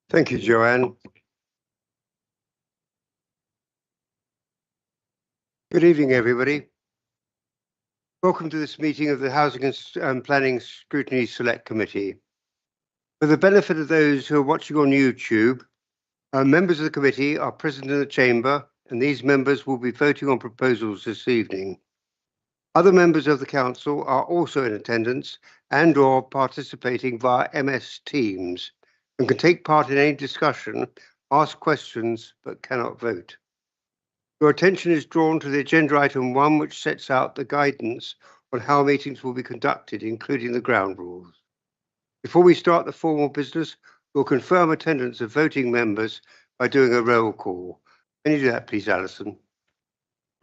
Thank you, Joanne. Good evening, everybody. Welcome to this meeting of the Housing and Planning Scrutiny Select Committee. For the benefit of those who are watching on YouTube, members of the committee are present in the chamber, and these members will be voting on proposals this evening. Other members of the council are also in attendance and/or participating via MS Teams and can take part in any discussion, ask questions, but cannot vote. Your attention is drawn to the agenda item 1, which sets out the guidance on how meetings will be conducted, including the ground rules. Before we start the formal business, we'll confirm attendance of voting members by doing a roll call. Can you do that, please, Alison?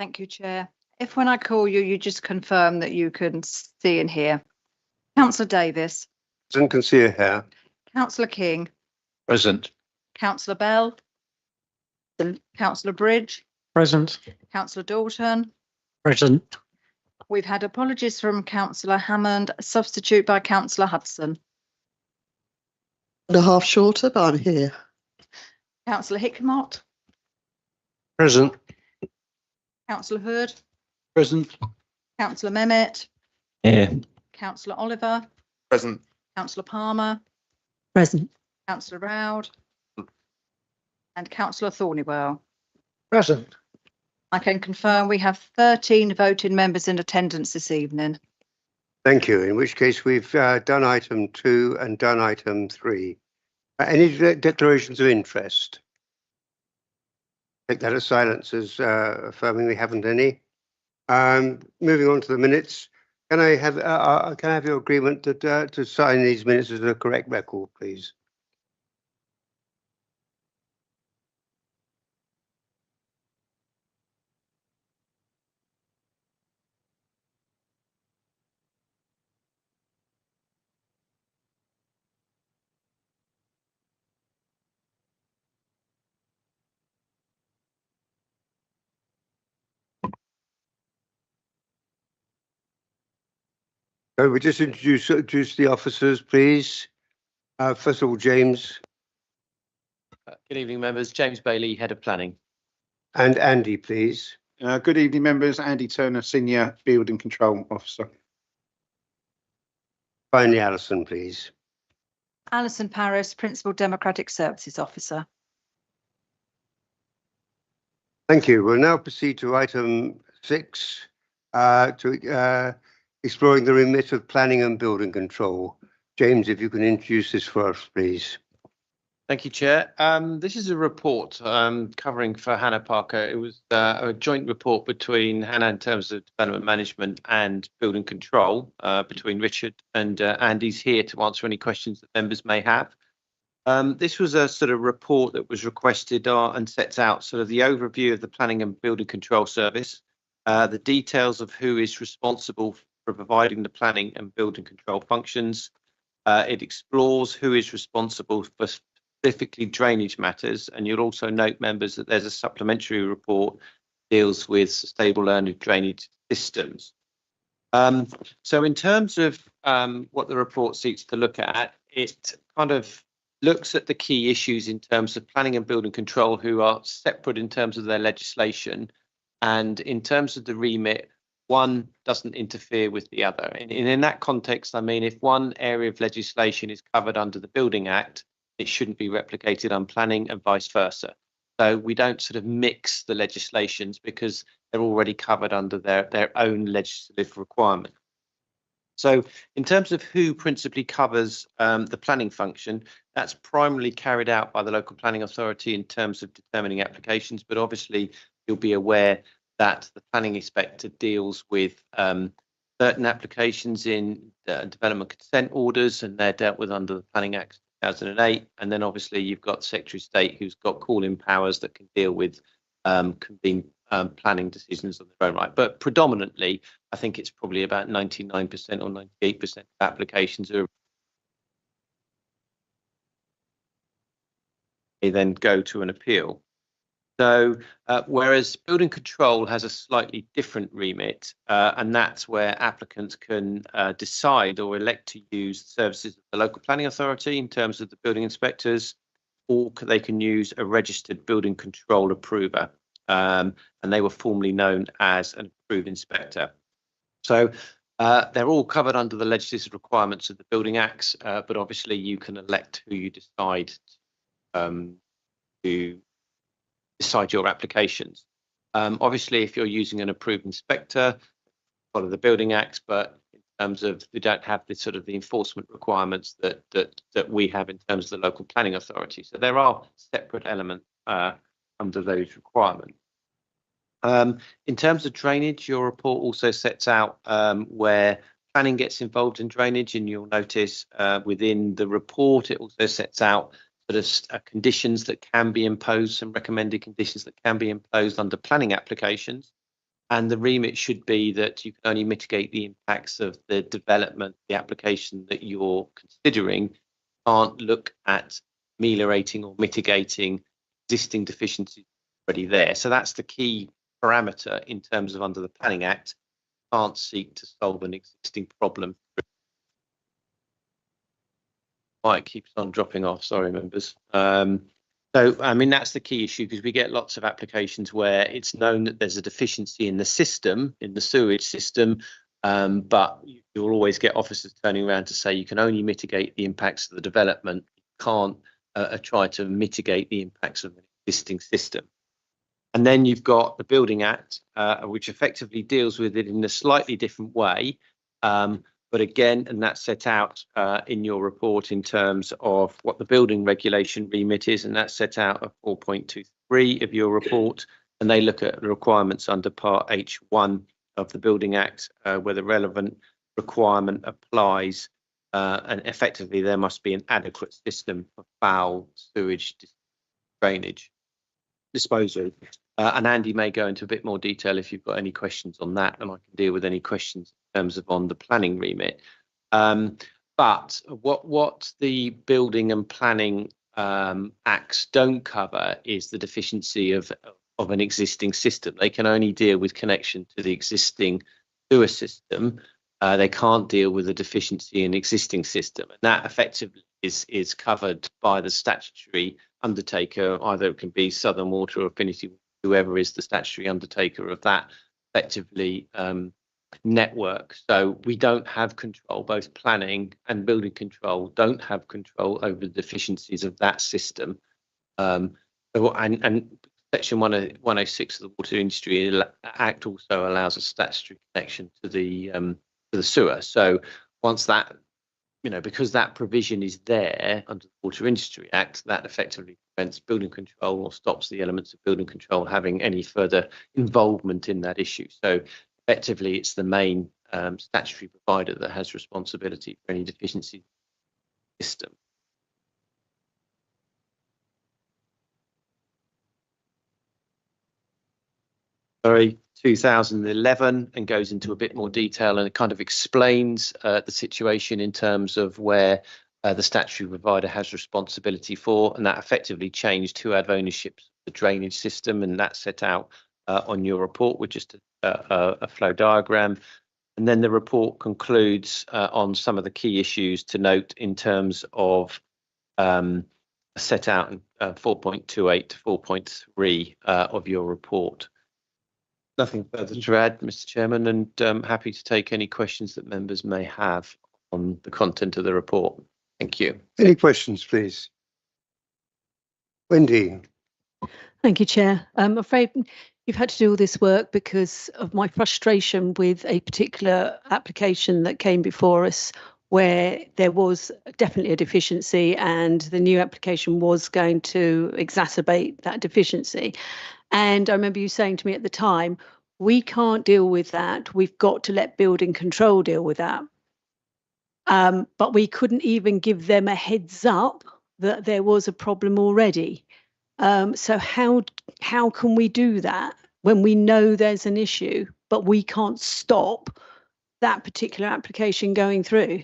Thank you, Chair. If when I call you, you just confirm that you can see and hear. Councillor Davis. Present, can see a hair. Councillor King. Present. Councillor Bell. Councillor Bridge. Present. Councillor Dalton. Present. We've had apologies from Councillor Hammond, substitute by Councillor Hudson. And a half shorter, but I'm here. Councillor Hickmott. Present. Councillor Hood. Present. Councillor Mehmet. Here. Councillor Oliver. Present. Councillor Palmer. Present. Councillor Roud. And Councillor Thornywell. Present. I can confirm we have 13 voting members in attendance this evening. Thank you, in which case we've done item 2 and done item 3. Any declarations of interest? Take that as silence as affirming we haven't any. Moving on to the minutes, can I have your agreement to sign these minutes as a correct record, please? So we just introduce the officers, please. First of all, James. Good evening, members. James Bailey, Head of Planning. And Andy, please. Good evening, members. Andy Turner, Senior Building Control Officer. Finally, Alison, please. Alison Paris, Principal Democratic Services Officer. Thank you. We'll now proceed to item 6, exploring the remit of planning and building control. James, if you can introduce this for us, please. Thank you, Chair. This is a report covering for Hannah Parker. It was a joint report between Hannah in terms of development management and building control between Richard and Andy's here to answer any questions that members may have. This was a sort of report that was requested and sets out sort of the overview of the planning and building control service, the details of who is responsible for providing the planning and building control functions. It explores who is responsible for specifically drainage matters, and you'll also note, members, that there's a supplementary report that deals with sustainable learning drainage systems. So in terms of what the report seeks to look at, it kind of looks at the key issues in terms of planning and building control who are separate in terms of their legislation, and in terms of the remit, one doesn't interfere with the other. And in that context, I mean, if one area of legislation is covered under the Building Act, it shouldn't be replicated on planning and vice versa. So we don't sort of mix the legislations because they're already covered under their own legislative requirement. So in terms of who principally covers the planning function, that's primarily carried out by the local planning authority in terms of determining applications, but obviously you'll be aware that the planning inspector deals with certain applications in development consent orders, and they're dealt with under the Planning Act 2008. And then obviously you've got Secretary of State who's got call-in powers that can deal with convene planning decisions on their own right. But predominantly, I think it's probably about 99% or 98% of applications are they then go to an appeal. So whereas building control has a slightly different remit, and that's where applicants can decide or elect to use the services of the local planning authority in terms of the building inspectors, or they can use a registered building control approver. And they were formerly known as an approved inspector. So they're all covered under the legislative requirements of the Building Acts, but obviously you can elect who you decide to decide your applications. Obviously, if you're using an approved inspector, follow the Building Acts, but in terms of we don't have the sort of the enforcement requirements that we have in terms of the local planning authority. So there are separate elements under those requirements. In terms of drainage, your report also sets out where planning gets involved in drainage, and you'll notice within the report it also sets out sort of conditions that can be imposed, some recommended conditions that can be imposed under planning applications. And the remit should be that you can only mitigate the impacts of the development, the application that you're considering. You can't look at ameliorating or mitigating existing deficiencies already there. So that's the key parameter in terms of under the Planning Act. You can't seek to solve an existing problem. Mic keeps on dropping off, sorry members. So, I mean, that's the key issue, because we get lots of applications where it's known that there's a deficiency in the system, in the sewage system, but you'll always get officers turning around to say you can only mitigate the impacts of the development. You can't try to mitigate the impacts of an existing system. And then you've got the Building Act, which effectively deals with it in a slightly different way. But again, and that's set out in your report in terms of what the building regulation remit is, and that's set out at 4.23 of your report. And they look at the requirements under Part H1 of the Building Act, where the relevant requirement applies. And effectively, there must be an adequate system for foul sewage drainage disposal. And Andy may go into a bit more detail if you've got any questions on that, and I can deal with any questions in terms of on the planning remit. But what the building and planning acts don't cover is the deficiency of an existing system. They can only deal with connection to the existing sewer system. They can't deal with the deficiency in existing system, and that effectively is covered by the statutory undertaker. Either it can be Southern Water or Affinity, whoever is the statutory undertaker of that effectively network. So we don't have control, both planning and building control don't have control over the deficiencies of that system. And Section 106 of the Water Industry Act also allows a statutory connection to the sewer. So once that, because that provision is there under the Water Industry Act, that effectively prevents building control or stops the elements of building control having any further involvement in that issue. So effectively, it's the main statutory provider that has responsibility for any deficiency in the system. Sorry, 2011, and goes into a bit more detail, and it kind of explains the situation in terms of where the statutory provider has responsibility for, and that effectively changed who had ownership of the drainage system, and that's set out on your report with just a flow diagram. And then the report concludes on some of the key issues to note in terms of set out in 4.28 to 4.3 of your report. Nothing further to add, Mr. Chairman, and happy to take any questions that members may have on the content of the report. Thank you. Any questions, please? Wendy. Thank you, Chair. I'm afraid you've had to do all this work because of my frustration with a particular application that came before us, where there was definitely a deficiency and the new application was going to exacerbate that deficiency. And I remember you saying to me at the time, we can't deal with that. We've got to let building control deal with that. But we couldn't even give them a heads up that there was a problem already. So how can we do that when we know there's an issue, but we can't stop that particular application going through?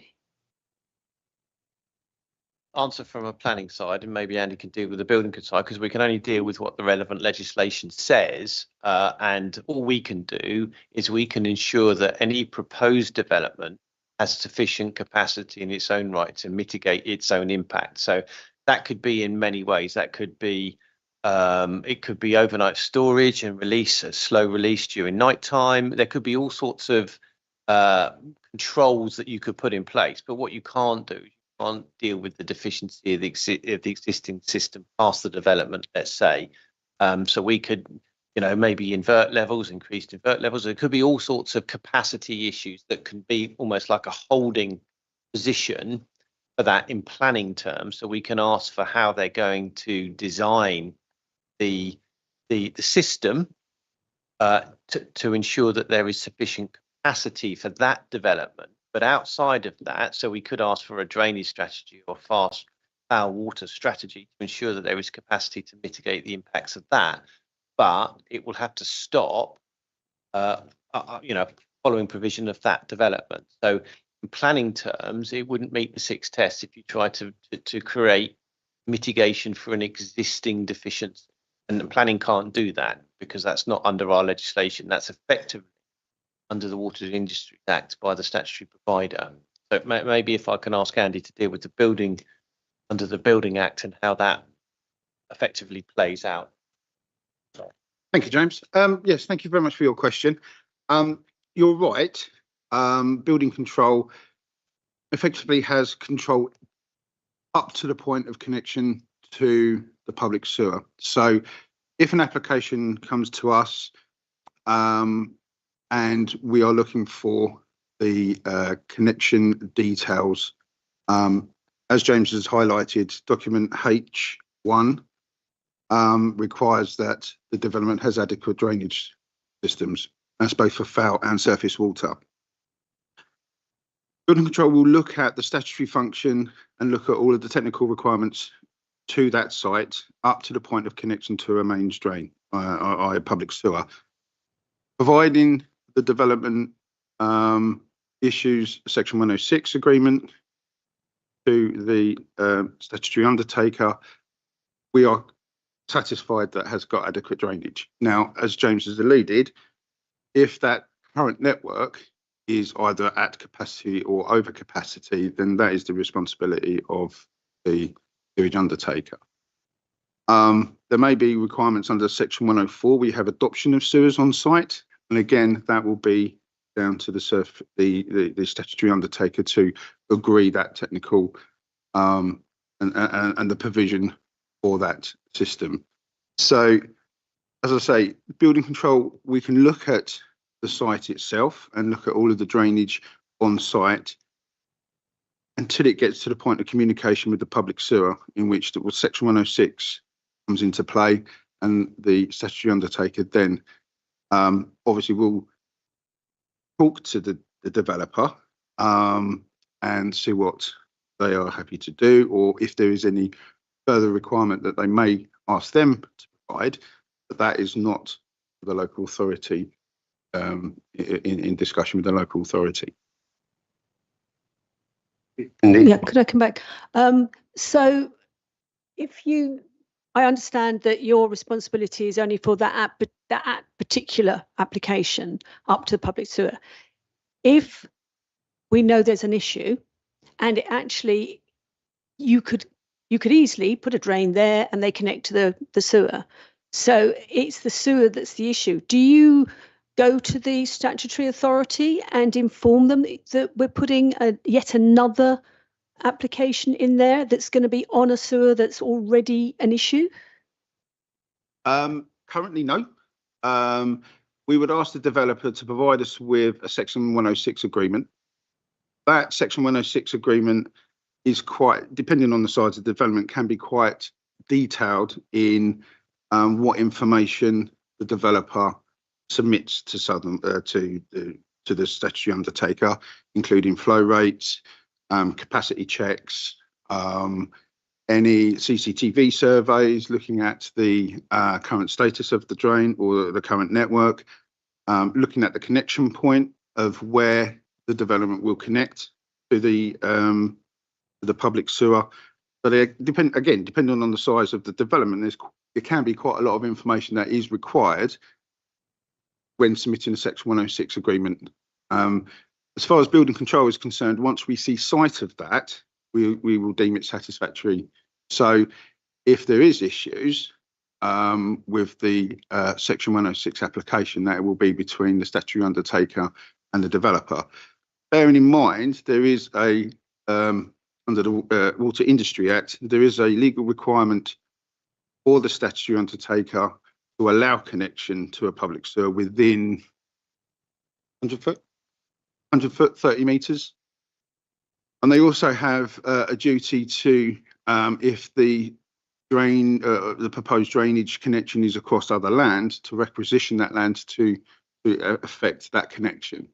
Answer from a planning side, and maybe Andy can deal with the building side, because we can only deal with what the relevant legislation says, and all we can do is we can ensure that any proposed development has sufficient capacity in its own right to mitigate its own impact. So that could be in many ways. That could be it could be overnight storage and release, a slow release during night time. There could be all sorts of controls that you could put in place. But what you can't do, you can't deal with the deficiency of the existing system past the development, let's say. So we could, maybe increased invert levels. There could be all sorts of capacity issues that can be almost like a holding position for that in planning terms. So we can ask for how they're going to design the system to ensure that there is sufficient capacity for that development. But outside of that, so we could ask for a drainage strategy or fast foul water strategy to ensure that there is capacity to mitigate the impacts of that. But it will have to stop, following provision of that development. So in planning terms, it wouldn't meet the 6 tests if you try to create mitigation for an existing deficiency. And the planning can't do that because that's not under our legislation. That's effectively under the Water Industries Act by the statutory provider. So maybe if I can ask Andy to deal with the building under the Building Act and how that effectively plays out. Thank you, James. Yes, thank you very much for your question. You're right. Building control effectively has control up to the point of connection to the public sewer. So if an application comes to us and we are looking for the connection details, as James has highlighted, document H1 requires that the development has adequate drainage systems. That's both for foul and surface water. Building control will look at the statutory function and look at all of the technical requirements to that site up to the point of connection to a mains drain, a public sewer. Providing the development issues Section 106 agreement to the statutory undertaker, we are satisfied that has got adequate drainage. Now, as James has alluded, if that current network is either at capacity or over capacity, then that is the responsibility of the sewage undertaker. There may be requirements under Section 104. We have adoption of sewers on site, and again, that will be down to the statutory undertaker to agree that technical and the provision for that system. So, as I say, building control, we can look at the site itself and look at all of the drainage on site until it gets to the point of communication with the public sewer, in which Section 106 comes into play, and the statutory undertaker then obviously will talk to the developer and see what they are happy to do, or if there is any further requirement that they may ask them to provide, but that is not the local authority in discussion with the local authority. Yeah, could I come back? So I understand that your responsibility is only for that particular application up to the public sewer. If we know there's an issue and it actually, you could easily put a drain there and they connect to the sewer. So it's the sewer that's the issue. Do you go to the statutory authority and inform them that we're putting yet another application in there that's going to be on a sewer that's already an issue? Currently, no. We would ask the developer to provide us with a Section 106 agreement. That Section 106 agreement is quite, depending on the size of the development, can be quite detailed in what information the developer submits to the statutory undertaker, including flow rates, capacity checks, any CCTV surveys looking at the current status of the drain or the current network, looking at the connection point of where the development will connect to the public sewer. But depending on the size of the development, there can be quite a lot of information that is required when submitting a Section 106 agreement. As far as building control is concerned, once we see sight of that, we will deem it satisfactory So if there is issues with the Section 106 application, that will be between the statutory undertaker and the developer. Bearing in mind, there is a, under the Water Industry Act, there is a legal requirement for the statutory undertaker to allow connection to a public sewer within 100 foot, 30 metres. And they also have a duty to, if the proposed drainage connection is across other land, to requisition that land to affect that connection.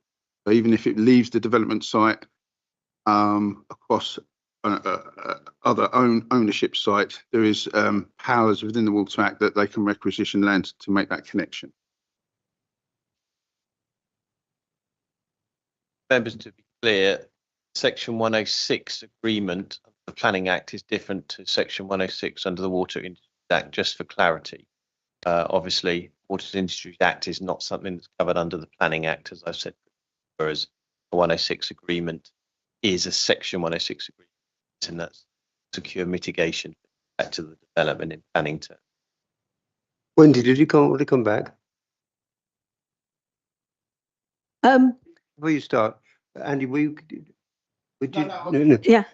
So even if it leaves the development site across other ownership site, there is powers within the Water Act that they can requisition land to make that connection. Members, to be clear, Section 106 agreement of the Planning Act is different to Section 106 under the Water Industry Act, just for clarity. Obviously, Water Industry Act is not something that's covered under the Planning Act, as I've said, whereas the 106 agreement is a Section 106 agreement, and that's secure mitigation back to the development in planning terms. Wendy, did you come back? Before you start, Andy, Yeah.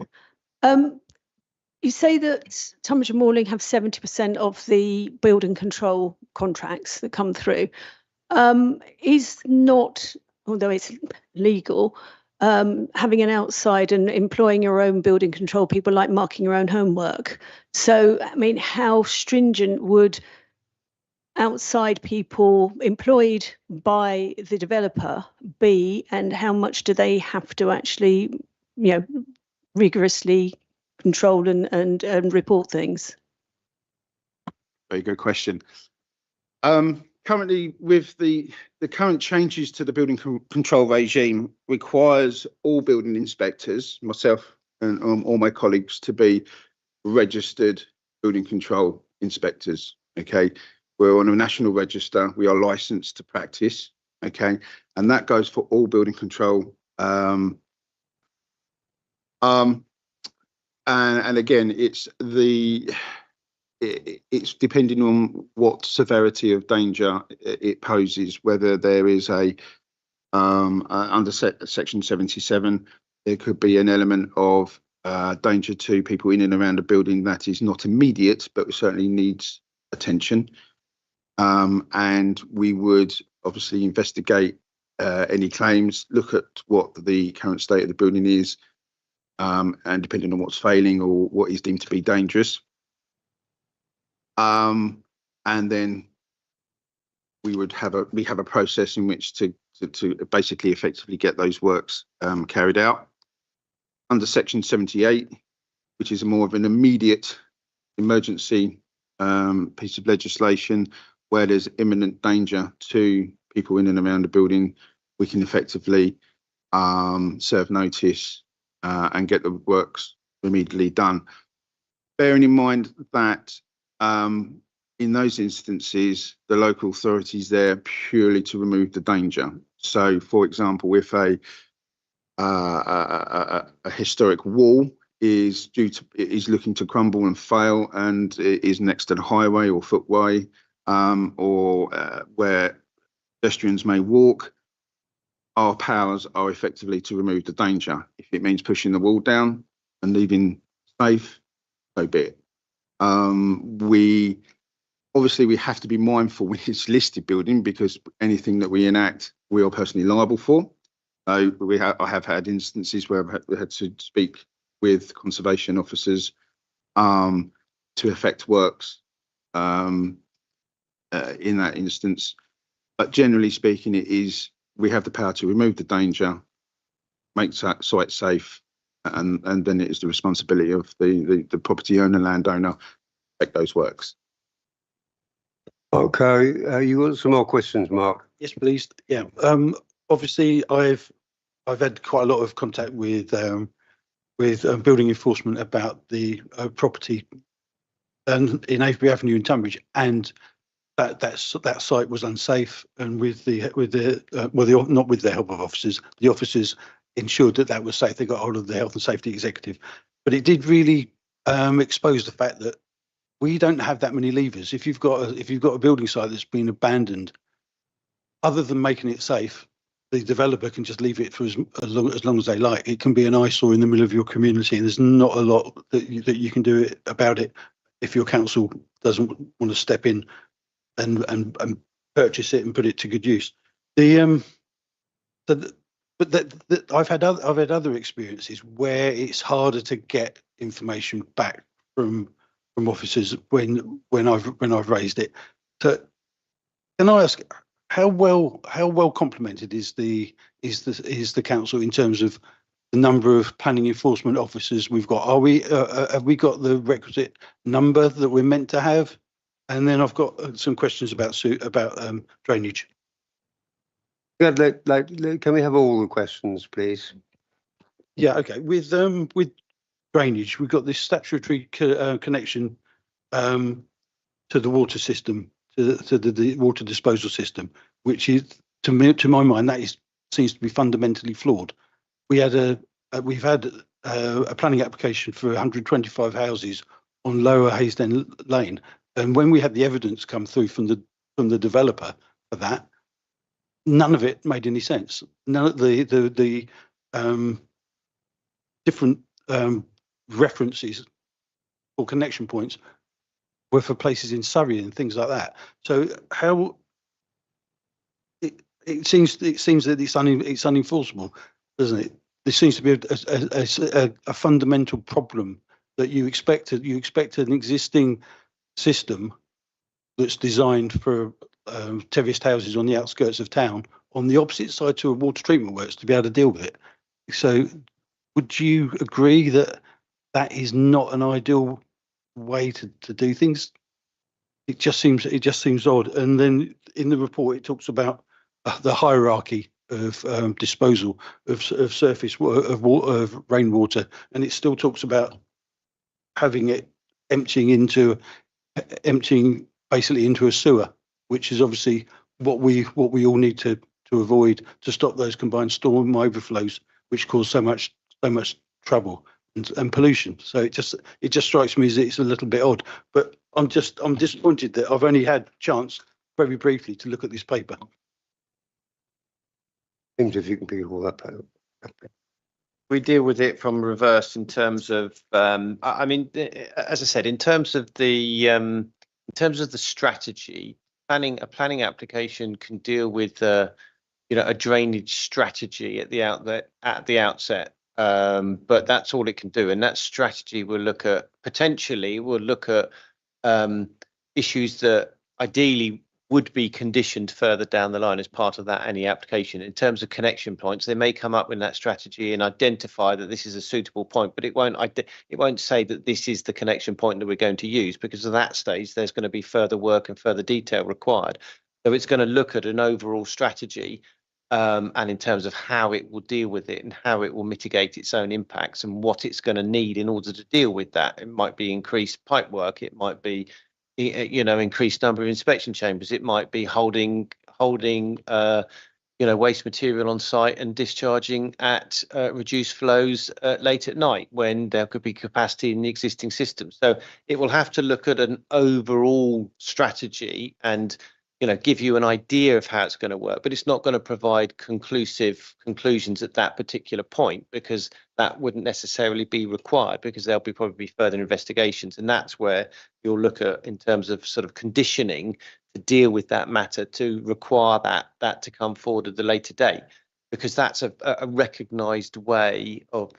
You say that Tunbridge and Moorling have 70% of the building control contracts that come through. Is not, although it's legal, having an outside and employing your own building control people like marking your own homework. So, I mean, how stringent would outside people employed by the developer be, and how much do they have to actually, rigorously control and report things? Very good question. Currently, with the current changes to the building control regime, requires all building inspectors, myself and all my colleagues, to be registered building control inspectors. Okay, we're on a national register. We are licensed to practice. Okay, and that goes for all building control. And again, it's depending on what severity of danger it poses, whether there is under Section 77, there could be an element of danger to people in and around a building that is not immediate, but certainly needs attention. And we would obviously investigate any claims, look at what the current state of the building is, and depending on what's failing or what is deemed to be dangerous. And then we have a process in which to basically effectively get those works carried out. Under Section 78, which is more of an immediate emergency piece of legislation, where there's imminent danger to people in and around the building, we can effectively serve notice and get the works immediately done. Bearing in mind that in those instances, the local authority is there purely to remove the danger. So, for example, if a historic wall is looking to crumble and fail, and it is next to the highway or footway, or where pedestrians may walk, our powers are effectively to remove the danger. If it means pushing the wall down and leaving safe, so be it. We have to be mindful when it's listed building, because anything that we enact, we are personally liable for. I have had instances where I've had to speak with conservation officers to effect works in that instance. But generally speaking, we have the power to remove the danger, make that site safe, and then it is the responsibility of the property owner, landowner, to make those works. Okay, you got some more questions, Mark? Yes, please. Yeah. Obviously, I've had quite a lot of contact with building enforcement about the property and in Avebury Avenue in Tunbridge, and that site was unsafe. And not with the help of officers, the officers ensured that was safe. They got hold of the health and safety executive, but it did really exposed the fact that we don't have that many levers. If you've got a building site that's been abandoned, other than making it safe, the developer can just leave it for as long as they like. It can be an eyesore in the middle of your community, and there's not a lot that you can do about it if your council doesn't want to step in and purchase it and put it to good use. I've had other experiences where it's harder to get information back from officers when I've raised it. So can I ask, how well complemented is the council in terms of the number of planning enforcement officers we've got? Have we got the requisite number that we're meant to have? And then I've got some questions about drainage. Yeah, can we have all the questions, please? Yeah, okay. With drainage, we've got this statutory connection to the water system, to the water disposal system, which is, to my mind, seems to be fundamentally flawed. We've had a planning application for 125 houses on Lower Haysden Lane, and when we had the evidence come through from the developer for that, none of it made any sense. None of the different references or connection points were for places in Surrey and things like that. So how it seems that it's unenforceable, doesn't it? There seems to be a fundamental problem that you expect an existing system that's designed for terraced houses on the outskirts of town on the opposite side to a water treatment works to be able to deal with it. So would you agree that is not an ideal way to do things? It just seems odd. And then in the report it talks about the hierarchy of disposal of surface of rainwater, and it still talks about having it emptying basically into a sewer, which is obviously what we all need to avoid, to stop those combined storm overflows which cause so much trouble and pollution. So it just strikes me as it's a little bit odd, but I'm disappointed that I've only had chance very briefly to look at this paper. James, if you can pick it all up. We deal with it from reverse in terms of, I mean, as I said, in terms of the strategy, a planning application can deal with a drainage strategy at the outset, but that's all it can do. And that strategy will look at issues that ideally would be conditioned further down the line as part of that any application. In terms of connection points, they may come up in that strategy and identify that this is a suitable point, but it won't say that this is the connection point that we're going to use, because at that stage there's going to be further work and further detail required. So it's going to look at an overall strategy, and in terms of how it will deal with it and how it will mitigate its own impacts and what it's going to need in order to deal with that. It might be increased pipe work, it might be increased number of inspection chambers, it might be holding waste material on site and discharging at reduced flows late at night when there could be capacity in the existing system. So it will have to look at an overall strategy and give you an idea of how it's going to work, but it's not going to provide conclusive conclusions at that particular point, because that wouldn't necessarily be required, because there'll be probably further investigations, and that's where you'll look at in terms of sort of conditioning to deal with that matter, to require that to come forward at the later date, because that's a recognised way of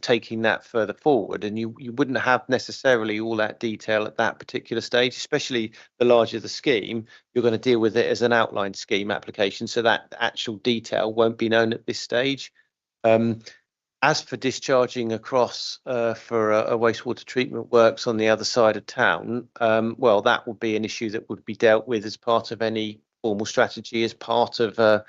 taking that further forward. And you wouldn't have necessarily all that detail at that particular stage, especially the larger the scheme. You're going to deal with it as an outline scheme application, so that actual detail won't be known at this stage. As for discharging across for a wastewater treatment works on the other side of town, well, that would be an issue that would be dealt with as part of any formal strategy, as part of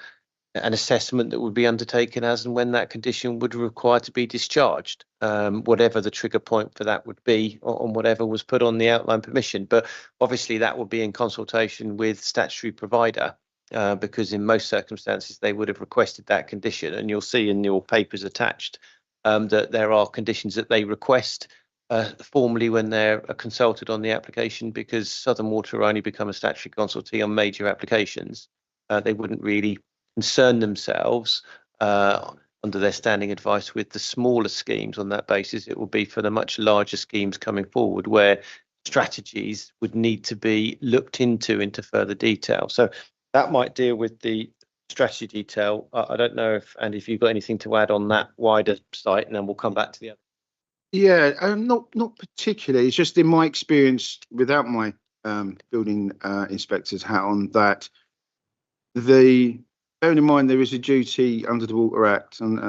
an assessment that would be undertaken as and when that condition would require to be discharged, whatever the trigger point for that would be on whatever was put on the outline permission. But obviously that would be in consultation with statutory provider, because in most circumstances they would have requested that condition. And you'll see in your papers attached that there are conditions that they request formally when they're consulted on the application, because Southern Water only become a statutory consultee on major applications. They wouldn't really concern themselves under their standing advice with the smaller schemes on that basis. It will be for the much larger schemes coming forward where strategies would need to be looked into further detail. So that might deal with the strategy detail. I don't know if, and if you've got anything to add on that wider site, and then we'll come back to the other. Yeah, not particularly. It's just in my experience, without my building inspector's hat on, that bearing in mind there is a duty under the Water Act and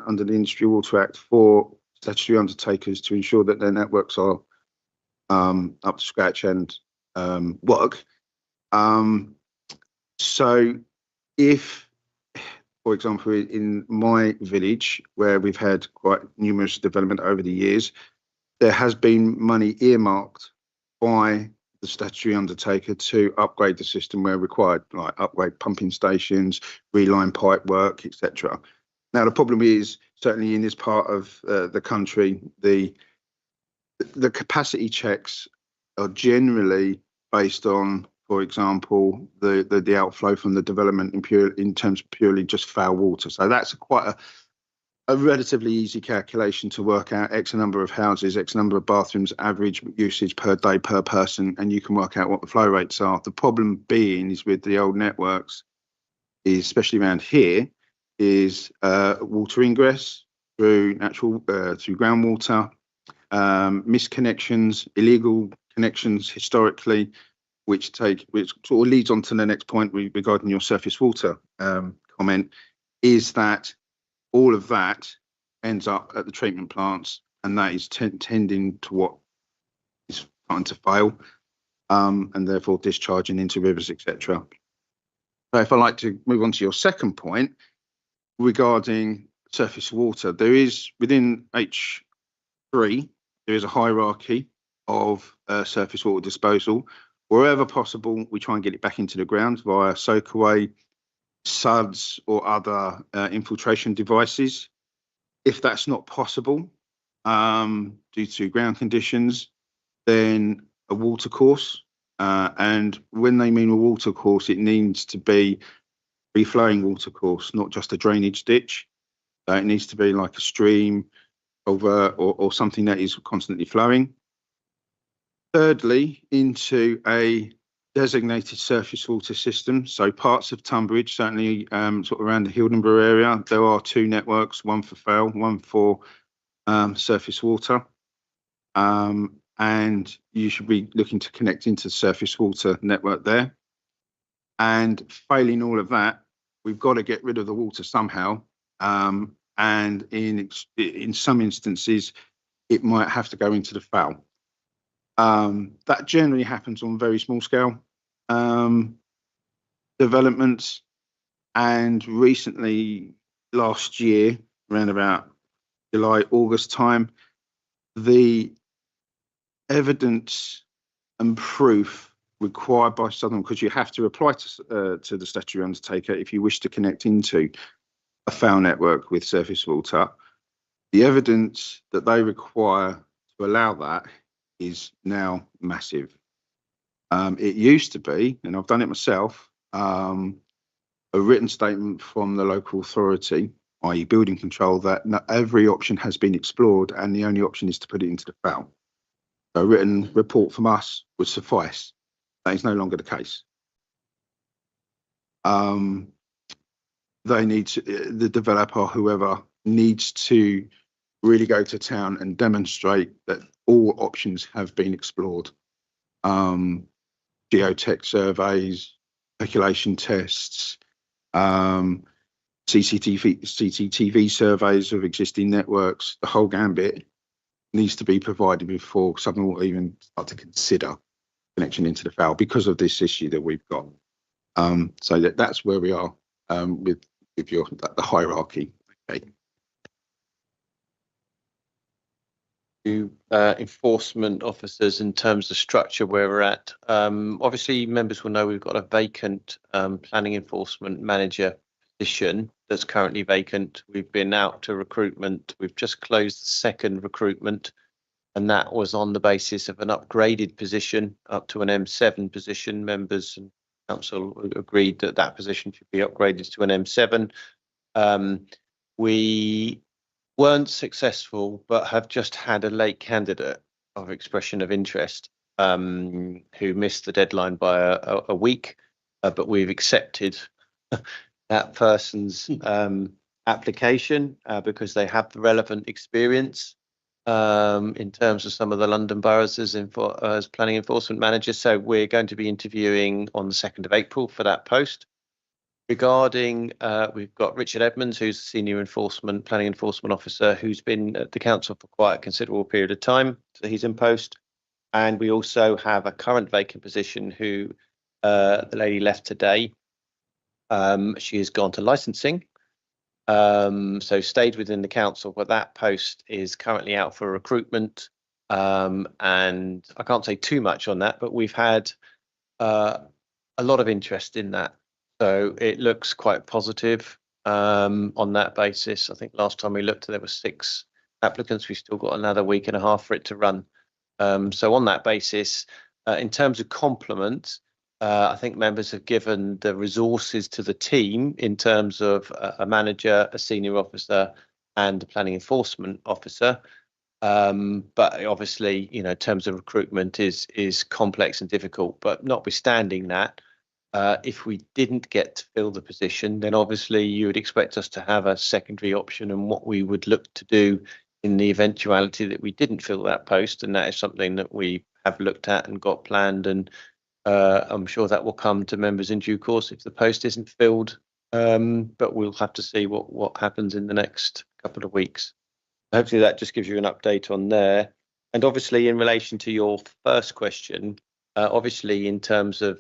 under the Industry Water Act for statutory undertakers to ensure that their networks are up to scratch and work. So if, for example, in my village, where we've had quite numerous development over the years, there has been money earmarked by the statutory undertaker to upgrade the system where required, like upgrade pumping stations, reline pipe work, etc. Now, the problem is, certainly in this part of the country, the capacity checks are generally based on, for example, the outflow from the development in terms of purely just foul water. So that's quite a relatively easy calculation to work out X number of houses, X number of bathrooms, average usage per day per person, and you can work out what the flow rates are. The problem being is with the old networks, is especially around here, is water ingress through through groundwater, misconnections, illegal connections historically, which sort of leads on to the next point regarding your surface water comment, is that all of that ends up at the treatment plants, and that is tending to what is starting to fail, and therefore discharging into rivers, etc. So if I'd like to move on to your second point regarding surface water, there is within H3, there is a hierarchy of surface water disposal. Wherever possible, we try and get it back into the ground via soakaway, SUDs, or other infiltration devices. If that's not possible due to ground conditions, then a water course. And when they mean a water course, it needs to be free flowing water course, not just a drainage ditch. It needs to be like a stream or something that is constantly flowing. Thirdly, into a designated surface water system. So parts of Tunbridge, certainly sort of around the Hildenborough area, there are two networks, one for foul, one for surface water. And you should be looking to connect into the surface water network there. And failing all of that, we've got to get rid of the water somehow. And in some instances, it might have to go into the foul. That generally happens on very small scale developments, and recently, last year, around about July, August time, the evidence and proof required by Southern, because you have to apply to the statutory undertaker if you wish to connect into a foul network with surface water, the evidence that they require to allow that is now massive. It used to be, and I've done it myself, a written statement from the local authority, i.e. building control, that every option has been explored and the only option is to put it into the foul. So a written report from us would suffice. That is no longer the case. They need to, the developer, whoever, needs to really go to town and demonstrate that all options have been explored. Geotech surveys, speculation tests, CCTV surveys of existing networks, the whole gambit needs to be provided before someone will even start to consider connection into the foul because of this issue that we've got. So that's where we are with the hierarchy. Okay. Enforcement officers in terms of structure where we're at. Obviously, members will know we've got a vacant planning enforcement manager position that's currently vacant. We've been out to recruitment. We've just closed the second recruitment. and that was on the basis of an upgraded position up to an M7 position. Members and council agreed that that position should be upgraded to an M7. We weren't successful, but have just had a late candidate of expression of interest who missed the deadline by a week, but we've accepted that person's application because they have the relevant experience in terms of some of the London boroughs as planning enforcement managers. So we're going to be interviewing on the 2nd of April for that post. Regarding, we've got Richard Edmonds, who's Senior Planning Enforcement Officer, who's been at the council for quite a considerable period of time. So he's in post. And we also have a current vacant position who the lady left today. She has gone to licensing. So stayed within the council, but that post is currently out for recruitment. And I can't say too much on that, but we've had a lot of interest in that. So it looks quite positive on that basis. I think last time we looked, there were 6 applicants. We've still got another week and a half for it to run. So on that basis, in terms of complement, I think members have given the resources to the team in terms of a manager, a senior officer, and a planning enforcement officer. But obviously, in terms of recruitment is complex and difficult. But notwithstanding that, if we didn't get to fill the position, then obviously you would expect us to have a secondary option and what we would look to do in the eventuality that we didn't fill that post. And that is something that we have looked at and got planned. And I'm sure that will come to members in due course if the post isn't filled. But we'll have to see what happens in the next couple of weeks. Hopefully that just gives you an update on there. And obviously in relation to your first question, obviously in terms of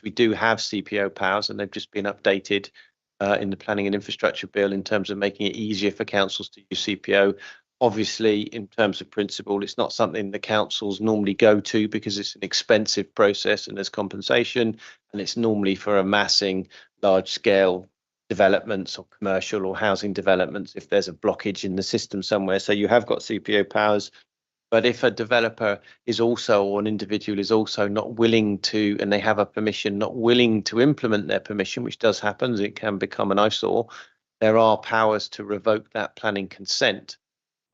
we do have CPO powers, and they've just been updated in the Planning and Infrastructure Bill in terms of making it easier for councils to use CPO. Obviously, in terms of principle, it's not something the councils normally go to because it's an expensive process and there's compensation, and it's normally for amassing large-scale developments or commercial or housing developments if there's a blockage in the system somewhere. So you have got CPO powers. But if a developer is also, or an individual is also not willing to, and they have a permission, not willing to implement their permission, which does happen, it can become an eyesore, there are powers to revoke that planning consent.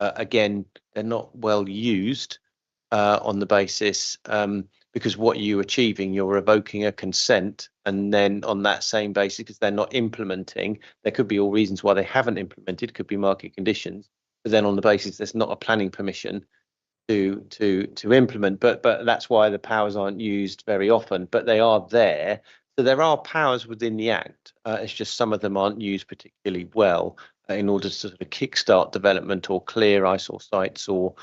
Again, they're not well used on the basis, because what you're achieving, you're revoking a consent, and then on that same basis, because they're not implementing, there could be all reasons why they haven't implemented, could be market conditions, but then on the basis there's not a planning permission to implement, but that's why the powers aren't used very often, but they are there. So there are powers within the Act. It's just some of them aren't used particularly well in order to sort of kickstart development or clear eyesore sites or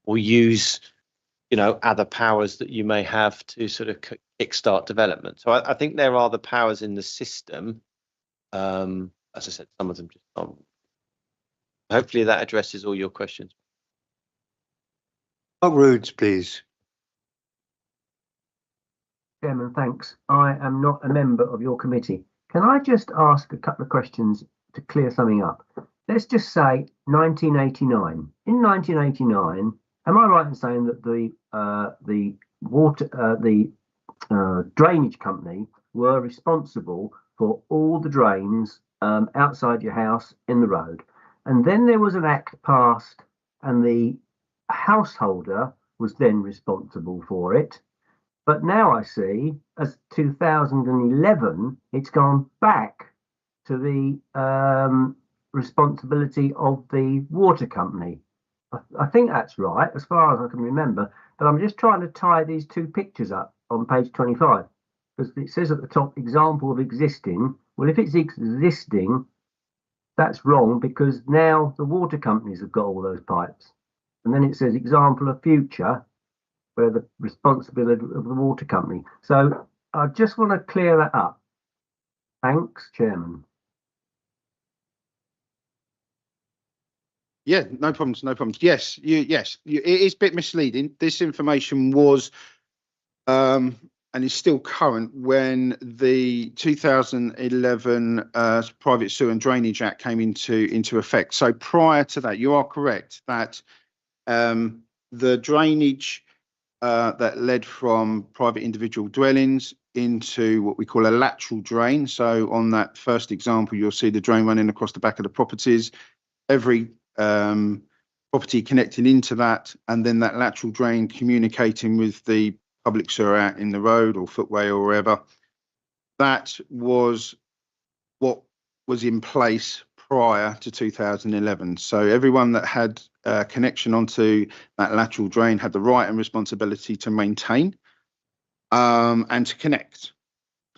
use other powers that you may have to sort of kickstart development. So I think there are the powers in the system. As I said, some of them just aren't. Hopefully that addresses all your questions. Mark Rhodes, please. Chairman, thanks. I am not a member of your committee. Can I just ask a couple of questions to clear something up? Let's just say 1989. In 1989, am I right in saying that the drainage company were responsible for all the drains outside your house in the road? And then there was an act passed, and the householder was then responsible for it. But now I see, as 2011, it's gone back to the responsibility of the water company. I think that's right, as far as I can remember. But I'm just trying to tie these two pictures up on page 25, because it says at the top, example of existing. Well, if it's existing, that's wrong, because now the water companies have got all those pipes. And then it says example of future, where the responsibility of the water company. So I just want to clear that up. Thanks, Chairman. Yeah, no problems, no problems. Yes, it is a bit misleading. This information was and is still current when the 2011 Private Sewer and Drainage Act came into effect. So prior to that, you are correct that the drainage that led from private individual dwellings into what we call a lateral drain. So on that first example, you'll see the drain running across the back of the properties. Every property connecting into that, and then that lateral drain communicating with the public sewer out in the road or footway or wherever. That was what was in place prior to 2011. So everyone that had a connection onto that lateral drain had the right and responsibility to maintain and to connect.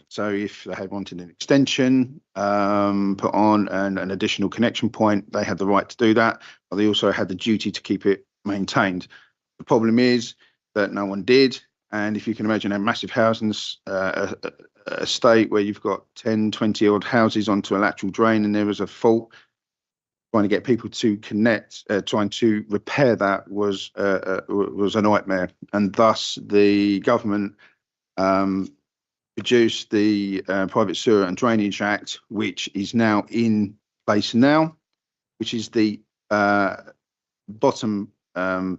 So if they had wanted an extension put on and an additional connection point, they had the right to do that, but they also had the duty to keep it maintained. The problem is that no one did. And if you can imagine a massive housing estate where you've got 10, 20 odd houses onto a lateral drain and there was a fault, trying to get people to connect, trying to repair that was a nightmare. And thus the government produced the Private Sewer and Drainage Act, which is now in place now, which is the bottom the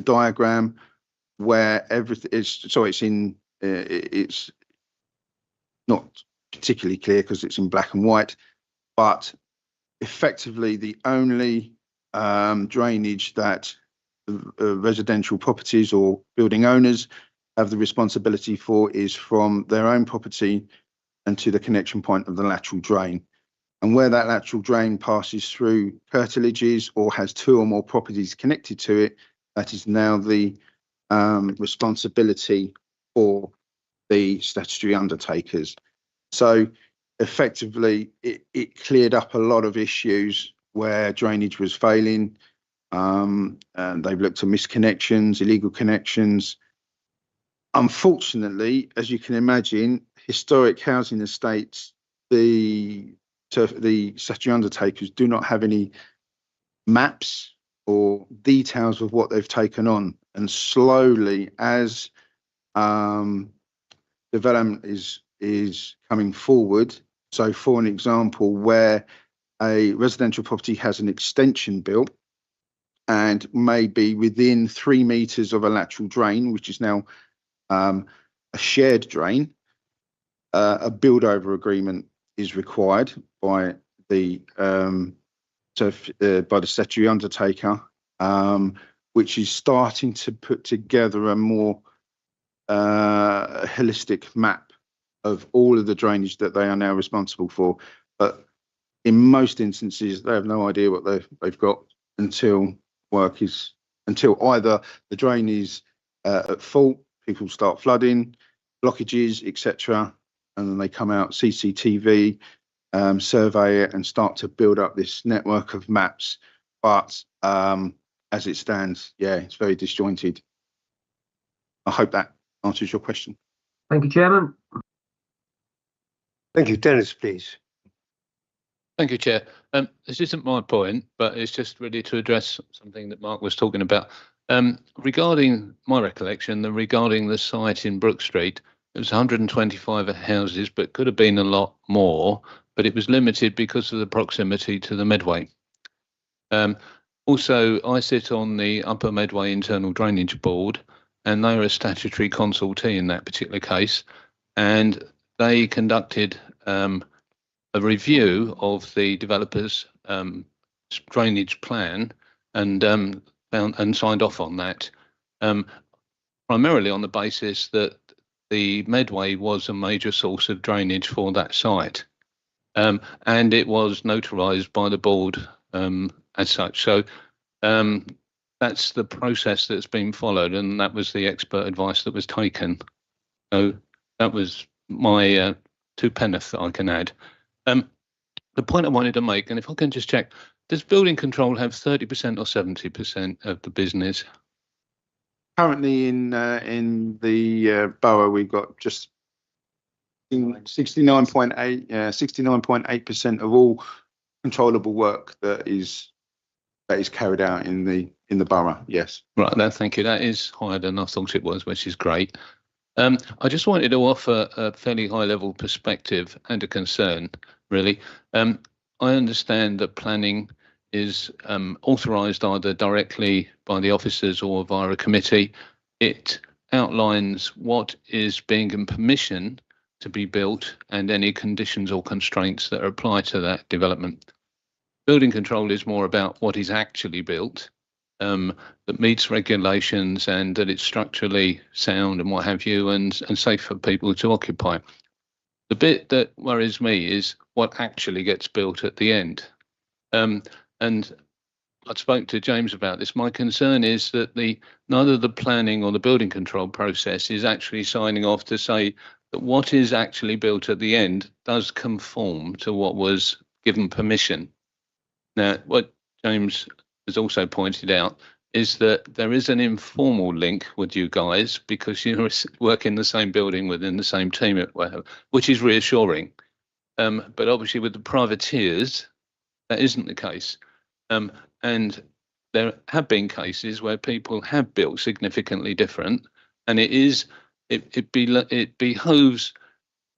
diagram where everything is. So it's not particularly clear because it's in black and white, but effectively the only drainage that residential properties or building owners have the responsibility for is from their own property and to the connection point of the lateral drain. And where that lateral drain passes through curtilages or has two or more properties connected to it, that is now the responsibility for the statutory undertakers. So effectively, it cleared up a lot of issues where drainage was failing. And they've looked at misconnections, illegal connections. Unfortunately, as you can imagine, historic housing estates, the statutory undertakers do not have any maps or details of what they've taken on. And slowly, as development is coming forward, so for an example, where a residential property has an extension built and may be within 3 meters of a lateral drain, which is now a shared drain, a build over agreement is required by the statutory undertaker, which is starting to put together a more holistic map of all of the drainage that they are now responsible for. But in most instances, they have no idea what they've got until either the drain is at fault, people start flooding, blockages, etc., and then they come out, CCTV, survey it, and start to build up this network of maps. But as it stands, yeah, it's very disjointed. I hope that answers your question. Thank you, Chairman. Thank you. Dennis, please. Thank you, Chair. This isn't my point, but it's just really to address something that Mark was talking about. Regarding my recollection, regarding the site in Brook Street, it was 125 houses, but could have been a lot more, but it was limited because of the proximity to the Medway. Also, I sit on the Upper Medway Internal Drainage Board, and they are a statutory consultee in that particular case, and they conducted a review of the developer's drainage plan and signed off on that, primarily on the basis that the Medway was a major source of drainage for that site, and it was notarized by the board as such. So that's the process that's been followed, and that was the expert advice that was taken. So that was my 2 pence that I can add. The point I wanted to make, and if I can just check, does building control have 30% or 70% of the business? Currently in the borough, we've got just 69.8% of all controllable work that is carried out in the borough. Yes. Right. No, thank you. That is higher than I thought it was, which is great. I just wanted to offer a fairly high level perspective and a concern, really. I understand that planning is authorised either directly by the officers or via a committee. It outlines what is being given permission to be built and any conditions or constraints that apply to that development. Building control is more about what is actually built, that meets regulations and that it's structurally sound and what have you, and safe for people to occupy. The bit that worries me is what actually gets built at the end. And I spoke to James about this. My concern is that neither the planning or the building control process is actually signing off to say that what is actually built at the end does conform to what was given permission. Now, what James has also pointed out is that there is an informal link with you guys because you work in the same building within the same team, which is reassuring. But obviously with the privateers, that isn't the case. And there have been cases where people have built significantly different, and it behooves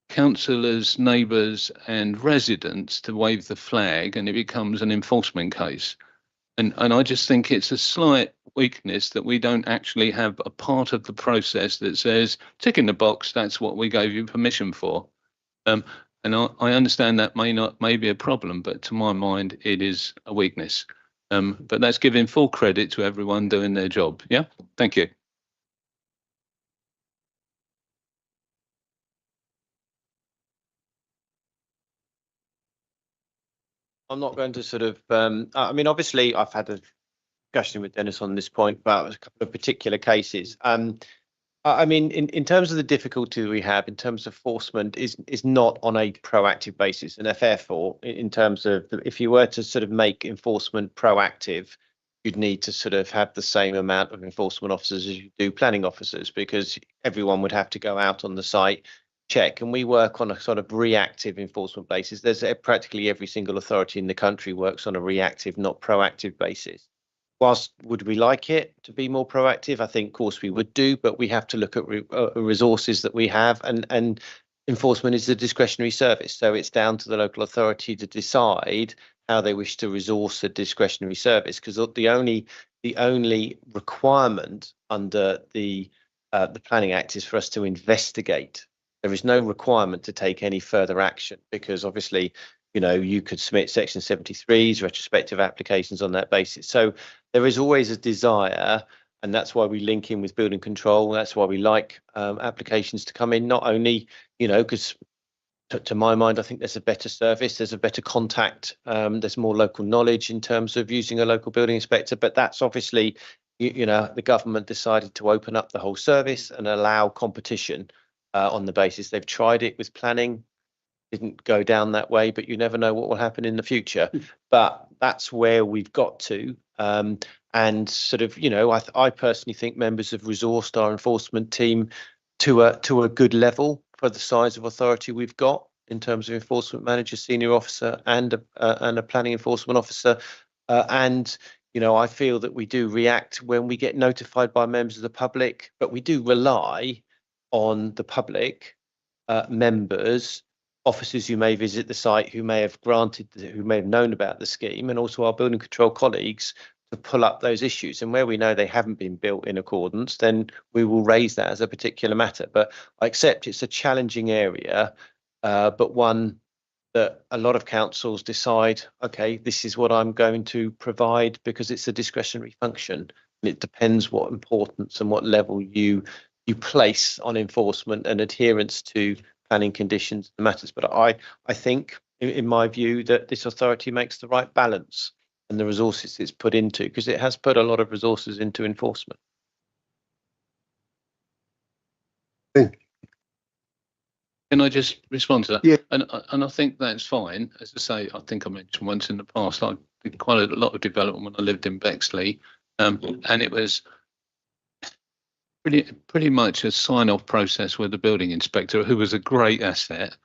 councillors, neighbours and residents to wave the flag, and it becomes an enforcement case. And I just think it's a slight weakness that we don't actually have a part of the process that says, tick in the box, that's what we gave you permission for. And I understand that may be a problem, but to my mind, it is a weakness. But that's giving full credit to everyone doing their job. Yeah, thank you. I'm not going to sort of, I mean, obviously I've had a discussion with Dennis on this point about a couple of particular cases. I mean, in terms of the difficulty we have in terms of enforcement is not on a proactive basis, and therefore, in terms of if you were to sort of make enforcement proactive, you'd need to sort of have the same amount of enforcement officers as you do planning officers, because everyone would have to go out on the site, check, and we work on a sort of reactive enforcement basis. There's practically every single authority in the country works on a reactive, not proactive basis. Whilst would we like it to be more proactive? I think, of course, we would do, but we have to look at resources that we have, and enforcement is a discretionary service. So it's down to the local authority to decide how they wish to resource a discretionary service, because the only requirement under the Planning Act is for us to investigate. There is no requirement to take any further action, because obviously, you know, you could submit Section 73s, retrospective applications on that basis. So there is always a desire, and that's why we link in with building control. That's why we like applications to come in, not only, you know, because to my mind, I think there's a better service, there's a better contact, there's more local knowledge in terms of using a local building inspector. But that's obviously, you know, the government decided to open up the whole service and allow competition on the basis. They've tried it with planning. Didn't go down that way, but you never know what will happen in the future. But that's where we've got to, and sort of, you know, I personally think members have resourced our enforcement team to a good level for the size of authority we've got in terms of enforcement manager, senior officer, and a planning enforcement officer. And you know, I feel that we do react when we get notified by members of the public, but we do rely on the public members, officers who may visit the site, who may have known about the scheme, and also our building control colleagues to pull up those issues. And where we know they haven't been built in accordance, then we will raise that as a particular matter. But I accept it's a challenging area, but one that a lot of councils decide, okay, this is what I'm going to provide because it's a discretionary function. And it depends what importance and what level you place on enforcement and adherence to planning conditions and matters. But I think, in my view, that this authority makes the right balance and the resources it's put into, because it has put a lot of resources into enforcement. Can I just respond to that? Yeah. And I think that's fine. As I say, I think I mentioned once in the past, I did quite a lot of development when I lived in Bexley, and it was pretty much a sign-off process with the building inspector, who was a great asset.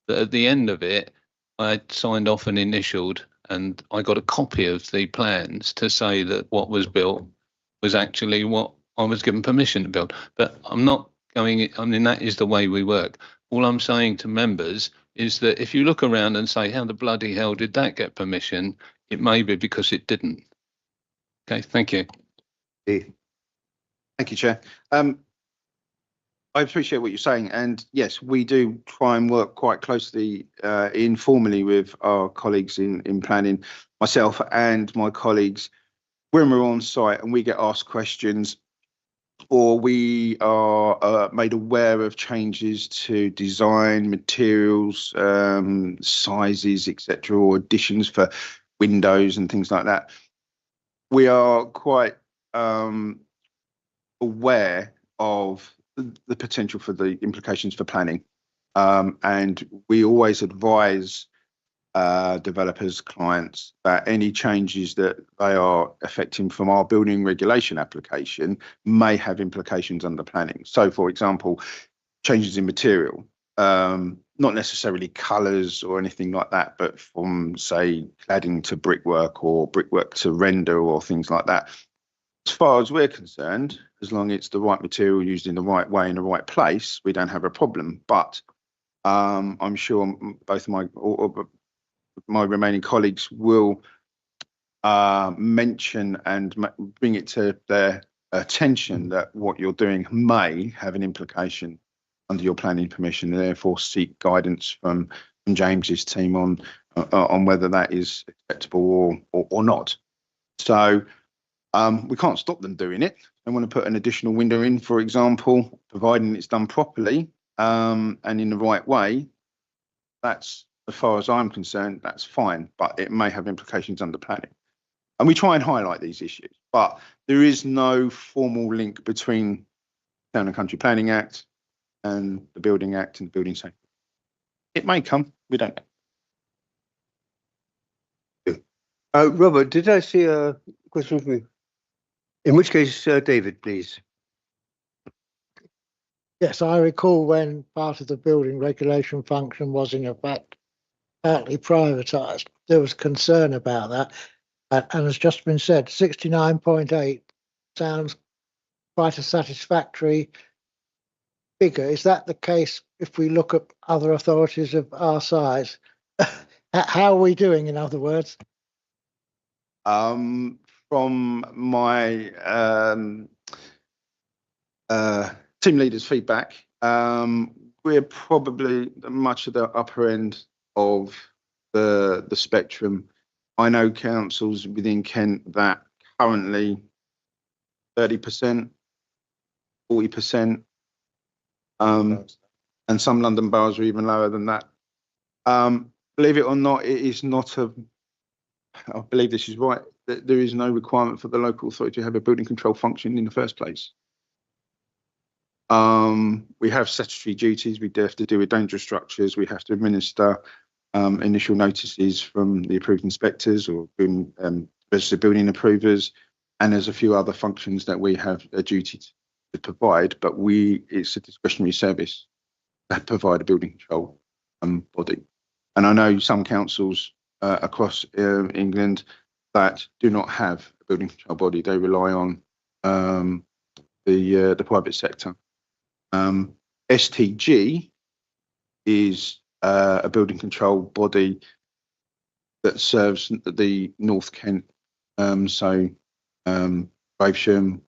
That at the end of it, I had signed off and initialed, and I got a copy of the plans to say that what was built was actually what I was given permission to build. But I'm not going, I mean, that is the way we work. All I'm saying to members is that if you look around and say, how the bloody hell did that get permission? it may be because it didn't. Okay, thank you. Thank you, Chair. I appreciate what you're saying, and yes, we do try and work quite closely informally with our colleagues in planning, myself and my colleagues, when we're on site and we get asked questions or we are made aware of changes to design, materials, sizes, etc., or additions for windows and things like that. We are quite aware of the potential for the implications for planning, and we always advise developers, clients, that any changes that they are affecting from our building regulation application may have implications under planning. So, for example, changes in material, not necessarily colours or anything like that, but from, say, cladding to brickwork or brickwork to render or things like that. As far as we're concerned, as long as it's the right material used in the right way in the right place, we don't have a problem. But I'm sure both of my remaining colleagues will mention and bring it to their attention that what you're doing may have an implication under your planning permission, and therefore seek guidance from James's team on whether that is acceptable or not. So we can't stop them doing it. They want to put an additional window in, for example, providing it's done properly and in the right way. That's, as far as I'm concerned, that's fine, but it may have implications under planning. And we try and highlight these issues, but there is no formal link between Town and Country Planning Act and the Building Act and the Building Safety. It may come, we don't know. Robert, did I see a question from you? In which case, David, please. Yes, I recall when part of the building regulation function was in effect partly privatised. There was concern about that. And as just been said, 69.8 sounds quite a satisfactory figure. Is that the case if we look at other authorities of our size? How are we doing, in other words? From my team leaders' feedback, we're probably much at the upper end of the spectrum. I know councils within Kent that currently 30%, 40%, and some London boroughs are even lower than that. Believe it or not, it is not I believe this is right, that there is no requirement for the local authority to have a building control function in the first place. We have statutory duties. We have to deal with dangerous structures. We have to administer initial notices from the approved inspectors or registered building approvers, and there's a few other functions that we have a duty to provide, but it's a discretionary service that provide a building control body. And I know some councils across England that do not have a building control body. They rely on the private sector. STG is a building control body that serves the North Kent, so Gravesham,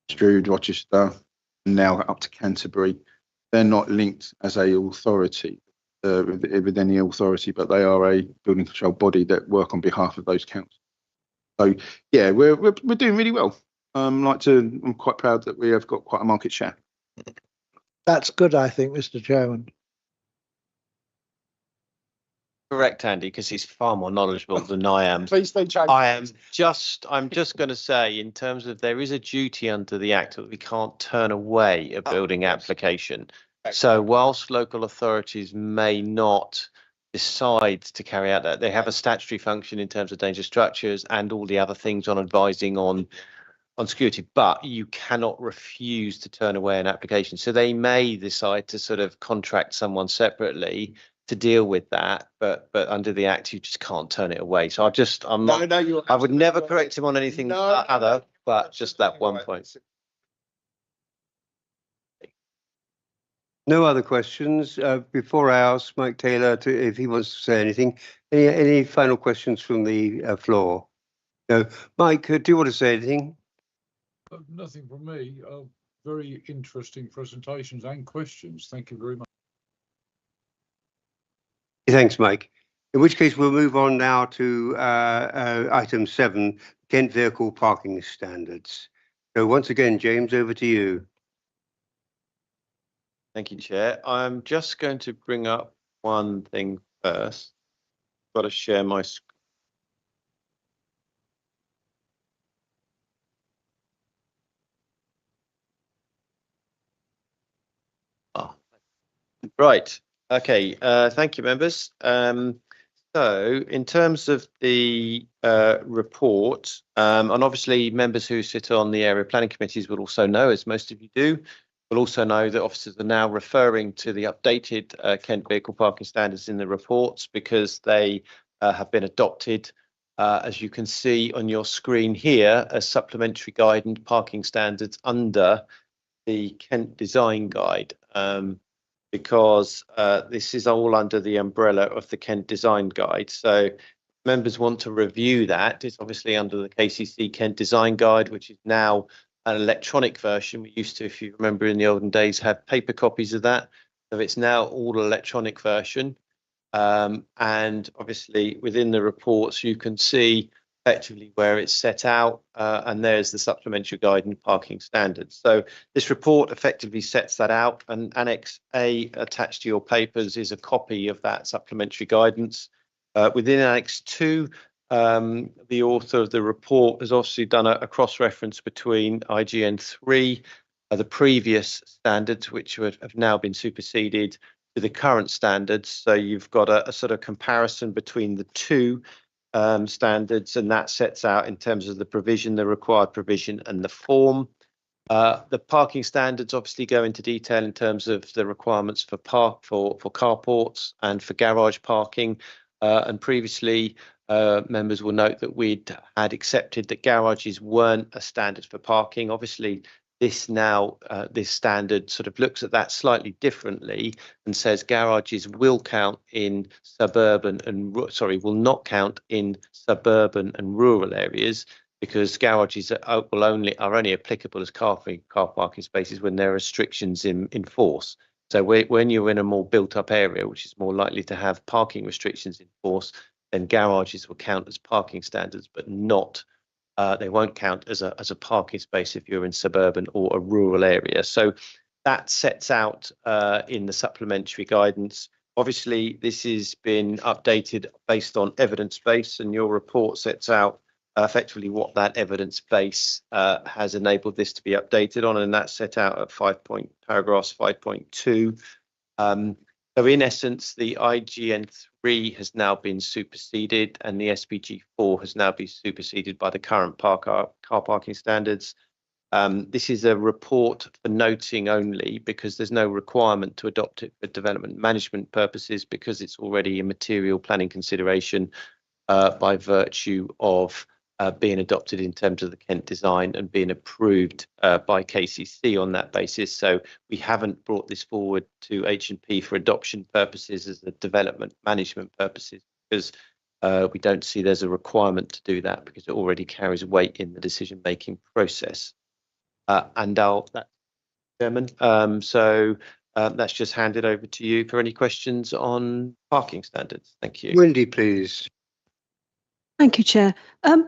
Strood, Rochester, and now up to Canterbury. They're not linked as a authority with any authority, but they are a building control body that work on behalf of those councils. So yeah, we're doing really well. I'm quite proud that we have got quite a market share. That's good, I think, Mr. Chairman. Correct, Andy, because he's far more knowledgeable than I am. Please don't change. I'm just going to say, in terms of, there is a duty under the Act that we can't turn away a building application. So whilst local authorities may not decide to carry out that, they have a statutory function in terms of dangerous structures and all the other things on advising on security, but you cannot refuse to turn away an application. So they may decide to sort of contract someone separately to deal with that, but under the Act you just can't turn it away. So I would never correct him on anything other, but just that one point. No other questions. Before I ask Mike Taylor if he wants to say anything, any final questions from the floor? No. Mike, do you want to say anything? Nothing from me. Very interesting presentations and questions. Thank you very much. Thanks, Mike. In which case, we'll move on now to item 7, Kent Vehicle Parking Standards. So once again, James, over to you. Thank you, Chair. I'm just going to bring up one thing first. Got to share my screen. Right. Okay. Thank you, members. So in terms of the report, and obviously members who sit on the area planning committees will also know, as most of you do, will also know that officers are now referring to the updated Kent vehicle parking standards in the reports because they have been adopted, as you can see on your screen here, as supplementary guidance parking standards under the Kent Design Guide. Because this is all under the umbrella of the Kent Design Guide. So members want to review that. It's obviously under the KCC Kent Design Guide, which is now an electronic version. We used to, if you remember in the olden days, have paper copies of that. So it's now all electronic version. And obviously within the reports, you can see effectively where it's set out, and there's the supplementary guide and parking standards. So this report effectively sets that out, and Annex A attached to your papers is a copy of that supplementary guidance. Within Annex 2, the author of the report has obviously done a cross-reference between IGN 3, the previous standards, which have now been superseded, to the current standards. So you've got a sort of comparison between the two standards, and that sets out in terms of the provision, the required provision, and the form. The parking standards obviously go into detail in terms of the requirements for carports and for garage parking. And previously, members will note that we'd had accepted that garages weren't a standard for parking. Obviously, this standard sort of looks at that slightly differently and says garages will count in will not count in suburban and rural areas, because garages are only applicable as car parking spaces when there are restrictions in force. So when you're in a more built up area, which is more likely to have parking restrictions in force, then garages will count as parking standards, but not they won't count as a parking space if you're in suburban or a rural area. So that sets out in the supplementary guidance. Obviously, this has been updated based on evidence base, and your report sets out effectively what that evidence base has enabled this to be updated on, and that's set out at paragraphs 5.2. So in essence, the IGN 3 has now been superseded, and the SPG 4 has now been superseded by the current car parking standards. This is a report for noting only, because there's no requirement to adopt it for development management purposes, because it's already a material planning consideration by virtue of being adopted in terms of the Kent design and being approved by KCC on that basis. So we haven't brought this forward to H&P for adoption purposes as the development management purposes, because we don't see there's a requirement to do that, because it already carries weight in the decision making process. That's Chairman. So that's just handed over to you for any questions on parking standards. Thank you. Wendy, please. Thank you, Chair.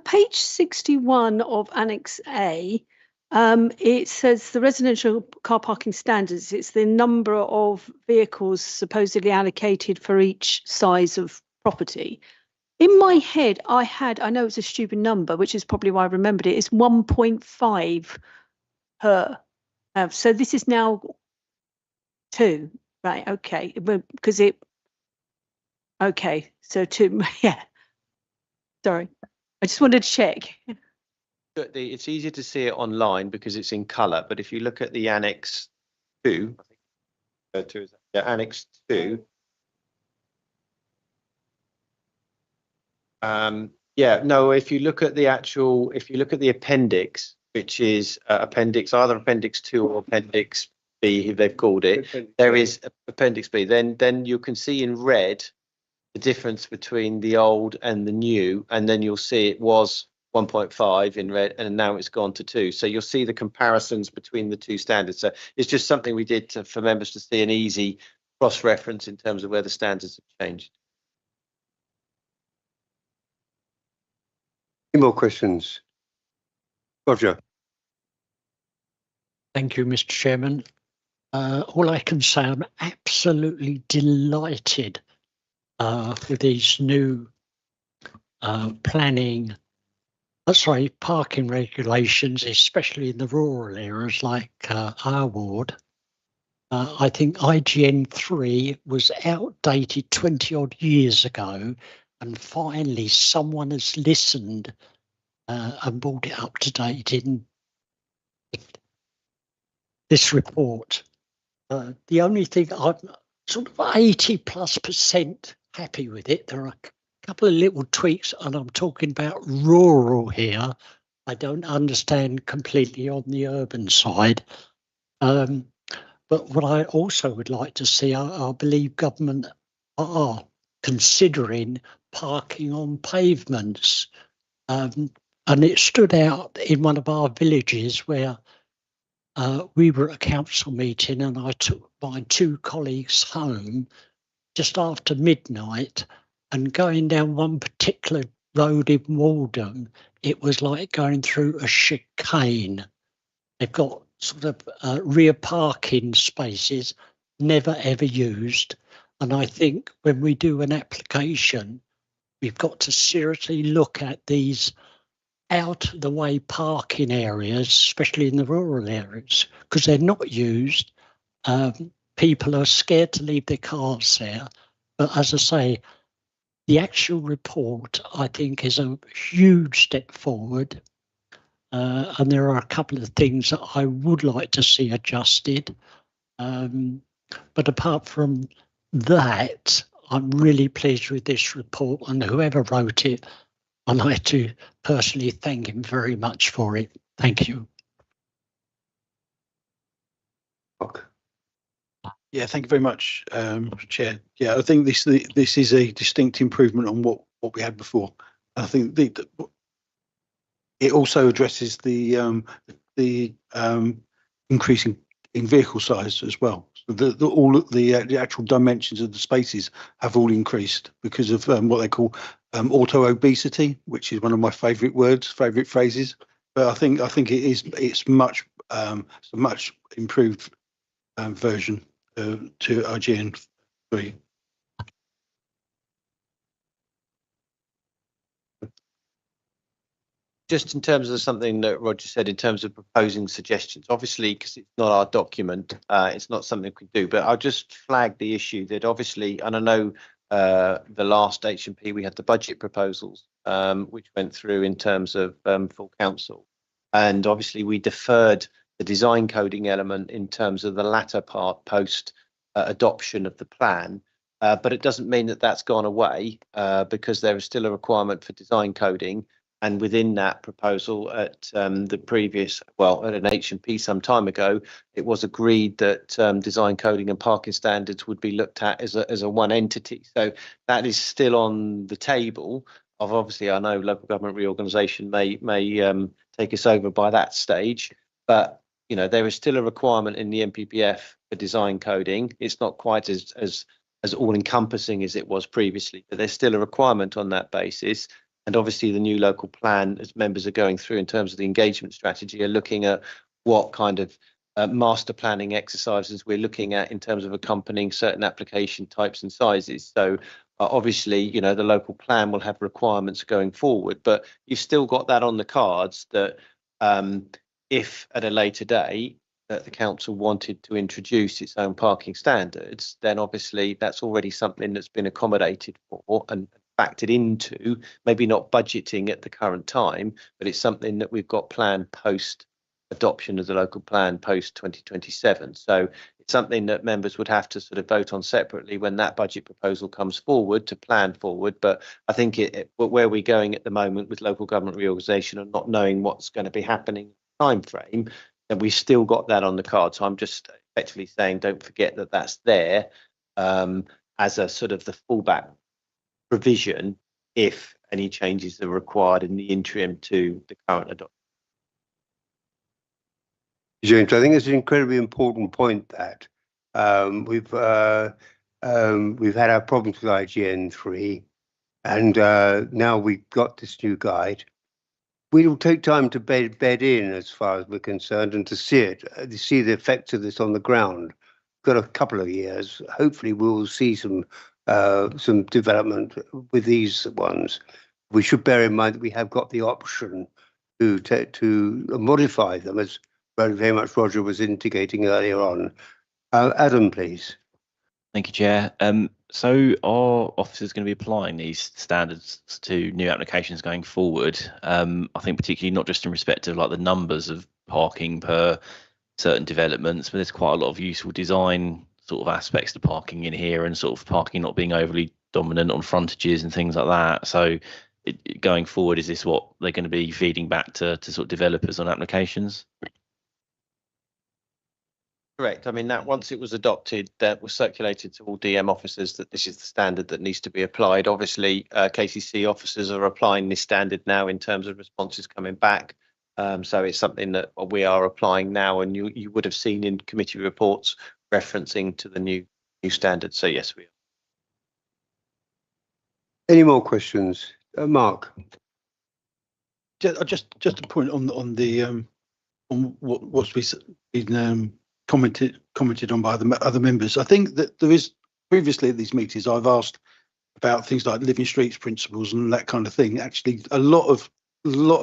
Page 61 of Annex A, it says the residential car parking standards. It's the number of vehicles supposedly allocated for each size of property. In my head, I know it's a stupid number, which is probably why I remembered it. It's 1.5 per. So this is now 2, right? Okay, because okay, so 2, yeah. Sorry, I just wanted to check. It's easier to see it online because it's in colour, but if you look at the Annex 2, I think Annex 2. If you look at the appendix, which is either Appendix 2 or Appendix B, they've called it. There is Appendix B. Then you can see in red the difference between the old and the new, and then you'll see it was 1.5 in red, and now it's gone to 2. So you'll see the comparisons between the two standards. So it's just something we did for members to see an easy cross-reference in terms of where the standards have changed. Any more questions? Roger. Thank you, Mr. Chairman. All I can say, I'm absolutely delighted with these new parking regulations, especially in the rural areas like our ward. I think IGN 3 was outdated 20 odd years ago, and finally someone has listened and brought it up to date in this report. The only thing, I'm sort of 80+% happy with it. There are a couple of little tweaks, and I'm talking about rural here. I don't understand completely on the urban side. But what I also would like to see, I believe government are considering parking on pavements. And it stood out in one of our villages where we were at a council meeting, and I took my 2 colleagues home just after midnight, and going down one particular road in Walden, it was like going through a chicane. They've got sort of rear parking spaces, never ever used. And I think when we do an application, we've got to seriously look at these out of the way parking areas, especially in the rural areas, because they're not used. People are scared to leave their cars there. But as I say, the actual report, I think, is a huge step forward. And there are a couple of things that I would like to see adjusted. But apart from that, I'm really pleased with this report, and whoever wrote it, I'd like to personally thank him very much for it. Thank you. Yeah, thank you very much, Chair. Yeah, I think this is a distinct improvement on what we had before. I think it also addresses the increase in vehicle size as well. So all of the actual dimensions of the spaces have all increased because of what they call auto obesity, which is one of my favourite phrases. But I think it's a much improved version to IGN 3. Just in terms of something that Roger said, in terms of proposing suggestions, obviously, because it's not our document, it's not something we can do, but I'll just flag the issue that obviously, and I know the last H&P, we had the budget proposals, which went through in terms of full council. And obviously, we deferred the design coding element in terms of the latter part post adoption of the plan. But it doesn't mean that that's gone away because there is still a requirement for design coding. And within that proposal at the previous, well, at an H&P some time ago, it was agreed that design coding and parking standards would be looked at as a one entity. So that is still on the table. Of obviously, I know local government reorganisation may take us over by that stage, but you know there is still a requirement in the NPPF for design coding. It's not quite as all-encompassing as it was previously, but there's still a requirement on that basis. And obviously the new local plan, as members are going through in terms of the engagement strategy, are looking at what kind of master planning exercises we're looking at in terms of accompanying certain application types and sizes. So obviously, you know, the local plan will have requirements going forward, but you've still got that on the cards that if at a later date that the council wanted to introduce its own parking standards, then obviously that's already something that's been accommodated for and factored into, maybe not budgeting at the current time, but it's something that we've got planned post adoption of the local plan post 2027. So it's something that members would have to sort of vote on separately when that budget proposal comes forward to plan forward. But I think where we're going at the moment with local government reorganisation and not knowing what's going to be happening time frame, then we've still got that on the card. So I'm just effectively saying, don't forget that that's there as a sort of the fallback provision if any changes are required in the interim to the current adoption. James, I think it's an incredibly important point that we've had our problems with IGN3, and now we've got this new guide. We'll take time to bed in as far as we're concerned and to see it, see the effects of this on the ground. Got a couple of years. Hopefully, we'll see some development with these ones. We should bear in mind that we have got the option to modify them, as very much Roger was indicating earlier on. Adam, please. Thank you, Chair. So our office is going to be applying these standards to new applications going forward. I think particularly not just in respect of like the numbers of parking per certain developments, but there's quite a lot of useful design sort of aspects to parking in here, and sort of parking not being overly dominant on frontages and things like that. So going forward, is this what they're going to be feeding back to sort of developers on applications? Correct. I mean, that once it was adopted, that was circulated to all DM officers that this is the standard that needs to be applied. Obviously, KCC officers are applying this standard now in terms of responses coming back. So it's something that we are applying now, and you would have seen in committee reports referencing to the new standard. So yes, we are. Any more questions, Mark? Just a point on what's been commented on by other members. I think that there is previously at these meetings I've asked about things like living streets principles and that kind of thing. Actually, a lot of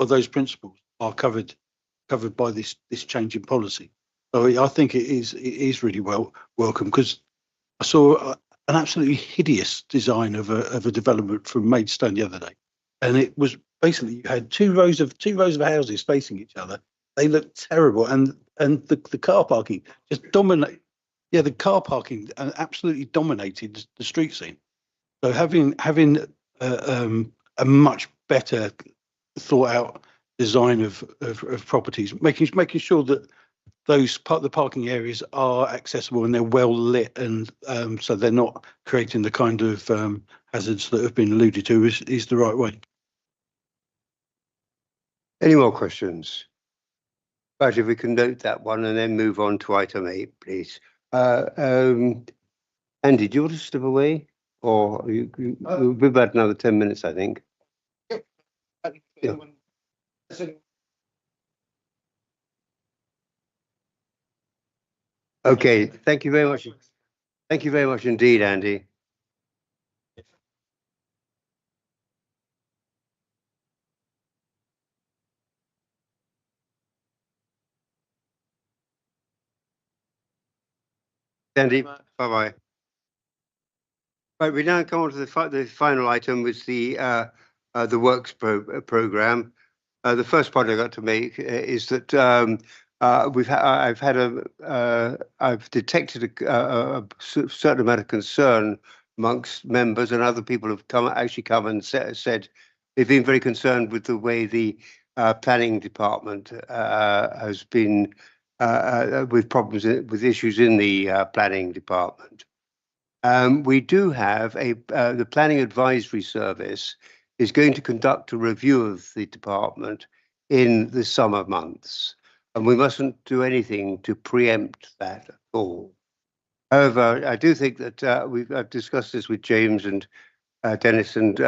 those principles are covered by this change in policy. So I think it is really welcome, because I saw an absolutely hideous design of a development from Maidstone the other day, and it was basically you had two rows of houses facing each other. They looked terrible, and the car parking just dominated. Yeah, the car parking absolutely dominated the street scene. So having a much better thought out design of properties, making sure that the parking areas are accessible and they're well lit, and so they're not creating the kind of hazards that have been alluded to is the right way. Any more questions? Right, if we can note that one and then move on to item 8, please. Andy, do you want to step away, or we'll be about another 10 minutes, I think. Yeah. Okay, thank you very much. Thank you very much indeed, Andy. Andy, bye-bye. Right, we now come on to the final item, was the works program. The first point I got to make is that I've detected a certain amount of concern amongst members, and other people have actually come and said they've been very concerned with the way the planning department has been with problems with issues in the planning department. We do have the Planning Advisory Service is going to conduct a review of the department in the summer months, and we mustn't do anything to preempt that at all. However, I do think that I've discussed this with James and Dennis, and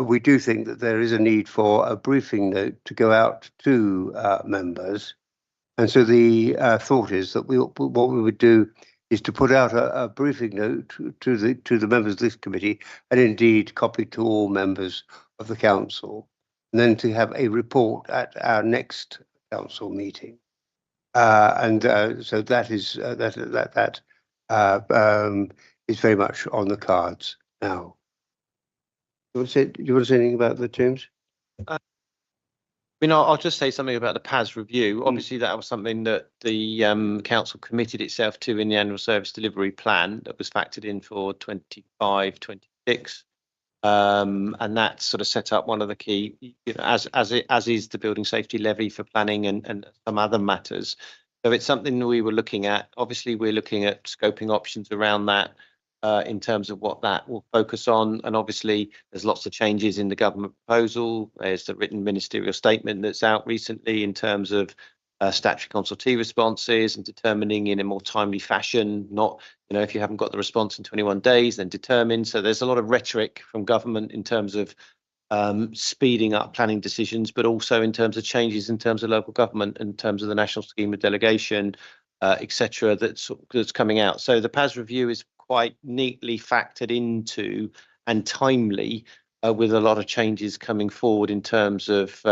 we do think that there is a need for a briefing note to go out to members. And so the thought is that what we would do is to put out a briefing note to the members of this committee, and indeed copy to all members of the council, and then to have a report at our next council meeting. So that is is very much on the cards now. Do you want to say anything about that, James? I mean, I'll just say something about the PAS review. Obviously, that was something that the council committed itself to in the annual service delivery plan that was factored in for 25-26. And that sort of set up one of the key, as is the building safety levy for planning and some other matters. So it's something that we were looking at. Obviously, we're looking at scoping options around that in terms of what that will focus on. And obviously, there's lots of changes in the government proposal. There's the written ministerial statement that's out recently in terms of statutory consultee responses and determining in a more timely fashion, not, if you haven't got the response in 21 days, then determine. So there's a lot of rhetoric from government in terms of speeding up planning decisions, but also in terms of changes in terms of local government, in terms of the national scheme of delegation, etc. That's coming out. So the PAS review is quite neatly factored into and timely with a lot of changes coming forward in terms of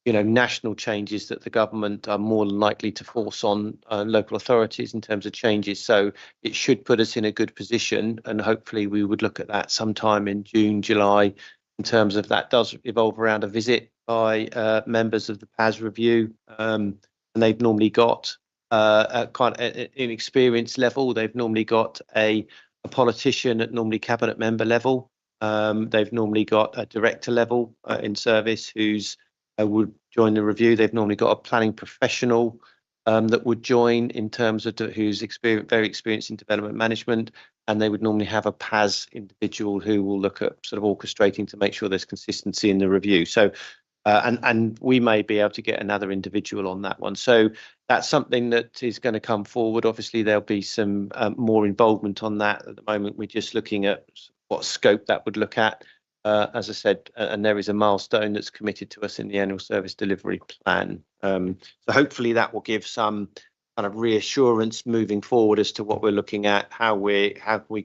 national changes that the government are more than likely to force on local authorities in terms of changes. So it should put us in a good position, and hopefully we would look at that sometime in June, July, in terms of that does evolve around a visit by members of the PAS review. And they've normally got an experience level. They've normally got a politician at normally cabinet member level. They've normally got a director level in service who's would join the review. They've normally got a planning professional that would join in terms of who's very experienced in development management, and they would normally have a PAS individual who will look at sort of orchestrating to make sure there's consistency in the review. So and we may be able to get another individual on that one. So that's something that is going to come forward. Obviously, there'll be some more involvement on that. At the moment, we're just looking at what scope that would look at. As I said, and there is a milestone that's committed to us in the annual service delivery plan. So hopefully that will give some kind of reassurance moving forward as to what we're looking at, how we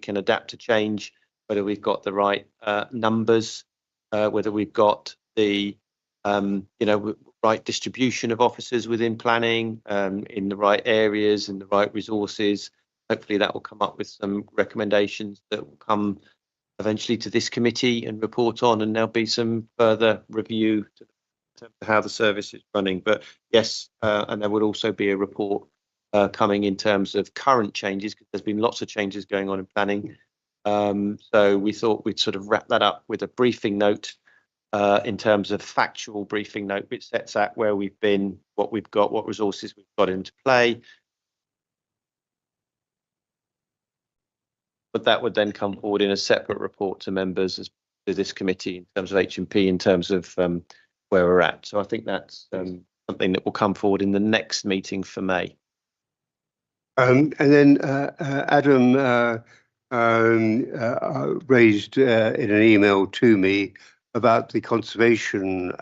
can adapt to change, whether we've got the right numbers, whether we've got the right distribution of officers within planning, in the right areas and the right resources. Hopefully that will come up with some recommendations that will come eventually to this committee and report on, and there'll be some further review to how the service is running. But yes, and there would also be a report coming in terms of current changes, because there's been lots of changes going on in planning. So we thought we'd sort of wrap that up with a briefing note in terms of factual briefing note, which sets out where we've been, what we've got, what resources we've got into play. But that would then come forward in a separate report to members to this committee in terms of H&P, in terms of where we're at. So I think that's something that will come forward in the next meeting for May. And then Adam raised in an email to me about the conservation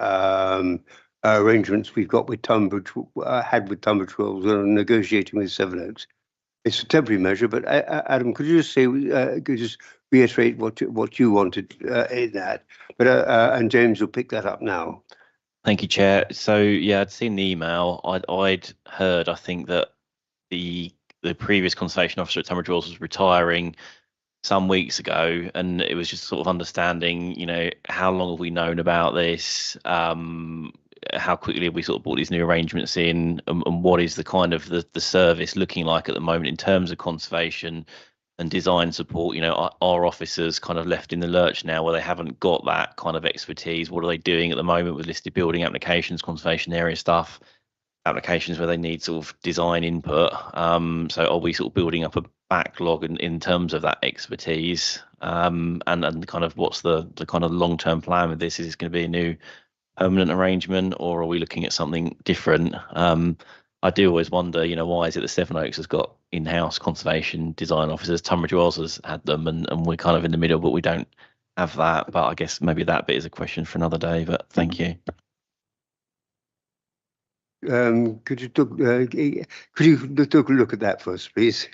arrangements we've got with Tunbridge, had with Tunbridge Wells, and negotiating with Sevenoaks. It's a temporary measure, but Adam, could you just say, could you just reiterate what you wanted in that? But and James will pick that up now. Thank you, Chair. So yeah, I'd seen the email. I'd heard, I think, that the previous conservation officer at Tunbridge Wells was retiring some weeks ago, and it was just sort of understanding, how long have we known about this? How quickly have we sort of brought these new arrangements in, and what is the kind of the service looking like at the moment in terms of conservation and design support? Are officers kind of left in the lurch now where they haven't got that kind of expertise? What are they doing at the moment with listed building applications, conservation area stuff, applications where they need sort of design input? So are we sort of building up a backlog in terms of that expertise? And kind of what's the kind of long-term plan with this? Is this going to be a new permanent arrangement, or are we looking at something different? I do always wonder, why is it that Sevenoaks has got in-house conservation design officers, Tunbridge Wells has had them, and we're kind of in the middle, but we don't have that. But I guess maybe that bit is a question for another day, but thank you. Could you look at that first, please?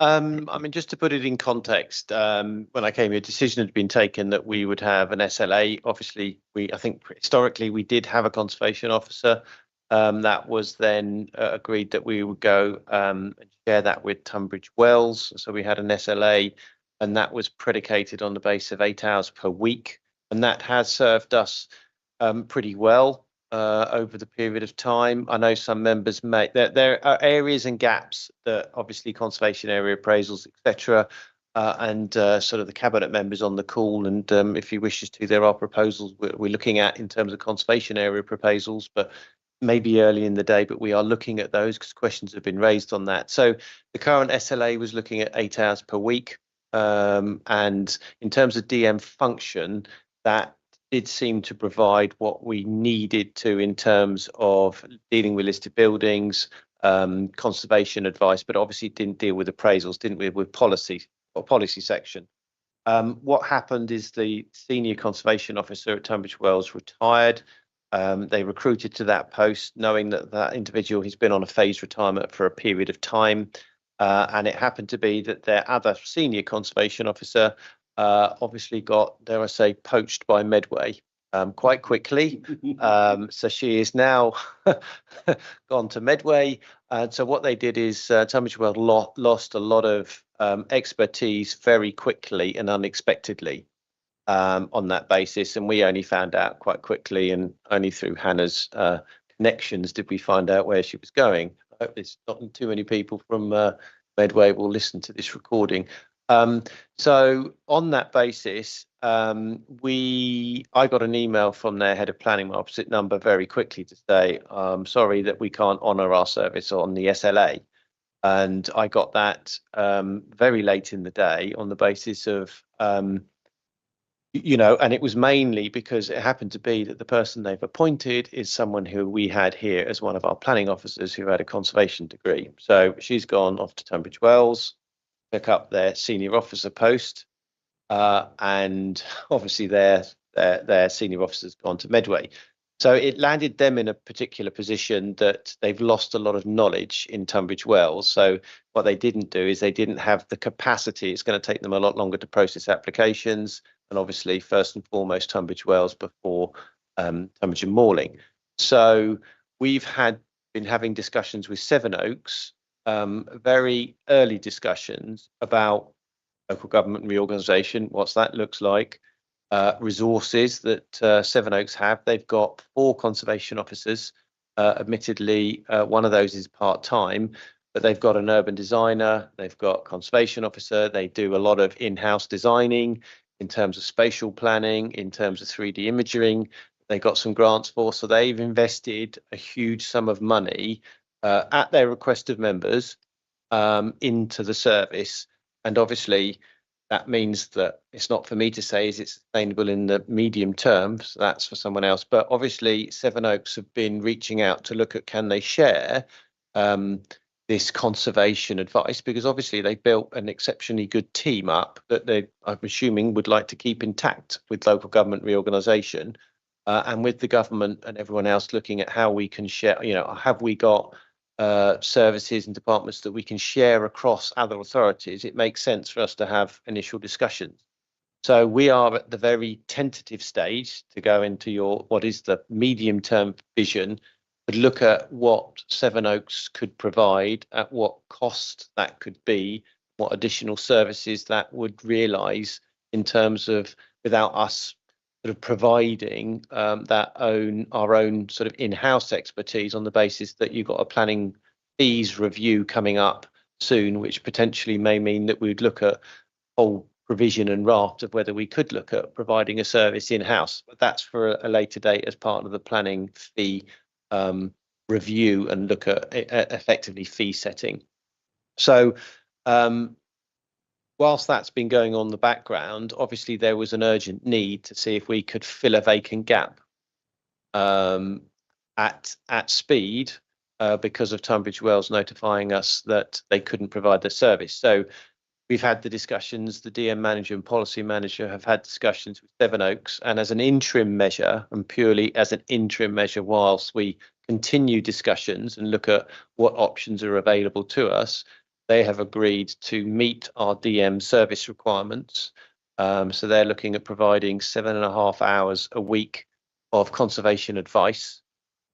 I mean, just to put it in context, when I came here, a decision had been taken that we would have an SLA. Obviously, I think historically we did have a conservation officer. That was then agreed that we would go and share that with Tunbridge Wells. So we had an SLA, and that was predicated on the basis of 8 hours per week. And that has served us pretty well over the period of time. I know some members there are areas and gaps that obviously conservation area appraisals, etc., and sort of the cabinet members on the call. And if he wishes to, there are proposals we're looking at in terms of conservation area proposals, but maybe early in the day, but we are looking at those because questions have been raised on that. So the current SLA was looking at 8 hours per week. And in terms of DM function, that did seem to provide what we needed to in terms of dealing with listed buildings, conservation advice, but obviously didn't deal with appraisals, didn't we, with policy or policy section. What happened is the senior conservation officer at Tunbridge Wells retired. They recruited to that post knowing that that individual has been on a phased retirement for a period of time. And it happened to be that their other senior conservation officer obviously got, dare I say, poached by Medway quite quickly. So she is now gone to Medway. And so what they did is Tunbridge Wells lost a lot of expertise very quickly and unexpectedly on that basis. And we only found out quite quickly, and only through Hannah's connections did we find out where she was going. I hope there's not too many people from Medway will listen to this recording. So on that basis, I got an email from their head of planning, my opposite number, very quickly to say, sorry that we can't honour our service on the SLA. And I got that very late in the day on the basis of, and it was mainly because it happened to be that the person they've appointed is someone who we had here as one of our planning officers who had a conservation degree. So she's gone off to Tunbridge Wells, pick up their senior officer post, and obviously their senior officer's gone to Medway. So it landed them in a particular position that they've lost a lot of knowledge in Tunbridge Wells. So what they didn't do is they didn't have the capacity. It's going to take them a lot longer to process applications. And obviously, first and foremost, Tunbridge Wells before Tunbridge and Morling. So we've been having discussions with Sevenoaks, very early discussions about local government reorganisation, what that looks like, resources that Sevenoaks have. They've got 4 conservation officers. Admittedly, one of those is part-time, but they've got an urban designer, they've got conservation officer, they do a lot of in-house designing in terms of spatial planning, in terms of 3D imaging. They got some grants for, so they've invested a huge sum of money at their request of members into the service. And obviously that means that it's not for me to say is it sustainable in the medium term, so that's for someone else. But obviously Sevenoaks have been reaching out to look at can they share this conservation advice, because obviously they built an exceptionally good team up that they, I'm assuming, would like to keep intact with local government reorganisation and with the government and everyone else looking at how we can share, have we got services and departments that we can share across other authorities? It makes sense for us to have initial discussions. So we are at the very tentative stage to go into what is the medium term vision, but look at what Sevenoaks could provide, at what cost that could be, what additional services that would realise in terms of, without us sort of providing our own sort of in-house expertise, on the basis that you've got a planning fees review coming up soon, which potentially may mean that we'd look at whole provision and raft of whether we could look at providing a service in-house. But that's for a later date as part of the planning fee review and look at effectively fee setting. So whilst that's been going on in the background, obviously there was an urgent need to see if we could fill a vacant gap at speed because of Tunbridge Wells notifying us that they couldn't provide the service. So we've had the discussions, the DM manager and policy manager have had discussions with Sevenoaks, and as an interim measure, and purely as an interim measure, whilst we continue discussions and look at what options are available to us, they have agreed to meet our DM service requirements. So they're looking at providing 7.5 hours a week of conservation advice.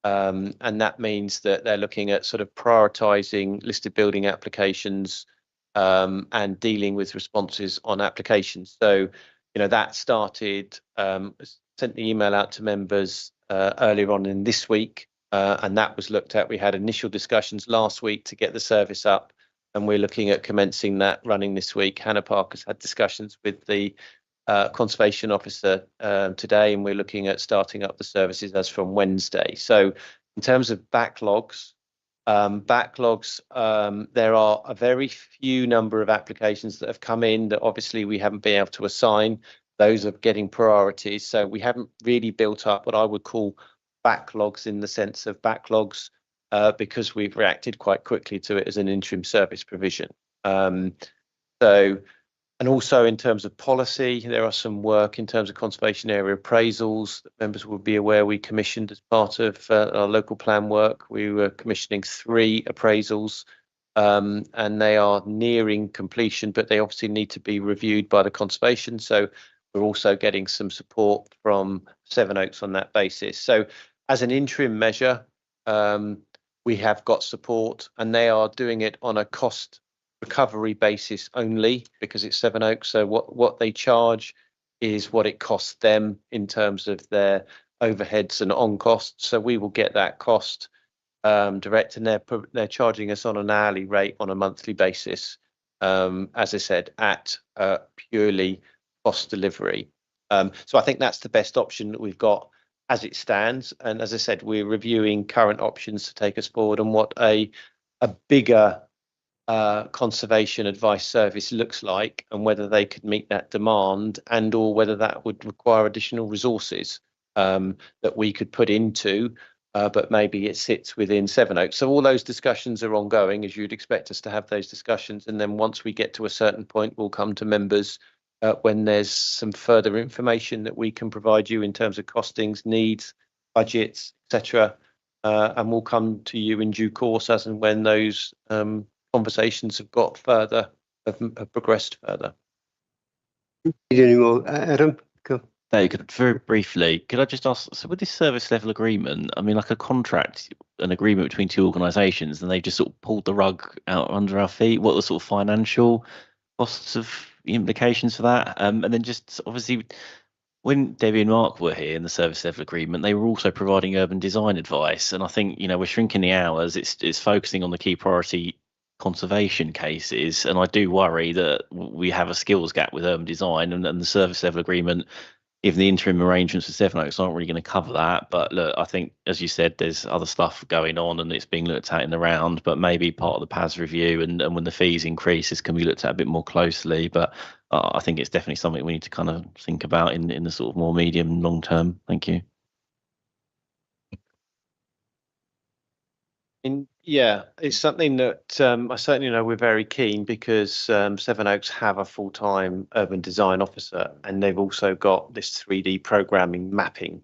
And that means that they're looking at sort of prioritising listed building applications and dealing with responses on applications. So, that started, sent the email out to members earlier on in this week, and that was looked at. We had initial discussions last week to get the service up, and we're looking at commencing that running this week. Hannah Parker's had discussions with the conservation officer today, and we're looking at starting up the services as from Wednesday. So In terms of backlogs, there are a very few number of applications that have come in that obviously we haven't been able to assign. Those are getting priorities. So we haven't really built up what I would call backlogs in the sense of backlogs because we've reacted quite quickly to it as an interim service provision. And also in terms of policy, there are some work in terms of conservation area appraisals that members will be aware we commissioned as part of our local plan work. We were commissioning 3 appraisals and they are nearing completion, but they obviously need to be reviewed by the conservation. So we're also getting some support from Sevenoaks on that basis. So as an interim measure, we have got support and they are doing it on a cost recovery basis only because it's Sevenoaks. So what they charge is what it costs them in terms of their overheads and on costs. So we will get that cost direct, and they're charging us on an hourly rate on a monthly basis. As I said, at purely cost delivery. So I think that's the best option that we've got as it stands. And as I said, we're reviewing current options to take us forward on what a bigger conservation advice service looks like and whether they could meet that demand and or whether that would require additional resources that we could put into, but maybe it sits within Sevenoaks. So all those discussions are ongoing, as you'd expect us to have those discussions. And then once we get to a certain point, we'll come to members when there's some further information that we can provide you in terms of costings, needs, budgets, etc. And we'll come to you in due course as and when those conversations have got further, have progressed further. Any more, Adam? Go. David, very briefly, could I just ask, so with this service level agreement, I mean, like a contract, an agreement between 2 organisations, and they just sort of pulled the rug out under our feet, what are the sort of financial costs of implications for that? And then just obviously, when Debbie and Mark were here in the service level agreement, they were also providing urban design advice. And I think, you know, we're shrinking the hours, it's focusing on the key priority conservation cases, and I do worry that we have a skills gap with urban design, and the service level agreement, even the interim arrangements for Sevenoaks aren't really going to cover that. But look, I think, as you said, there's other stuff going on and it's being looked at in the round, but maybe part of the PAS review and when the fees increase, this can be looked at a bit more closely. But I think it's definitely something we need to kind of think about in the sort of more medium long term. Thank you. Yeah, it's something that I certainly know we're very keen because Sevenoaks have a full-time urban design officer, and they've also got this 3D programming mapping,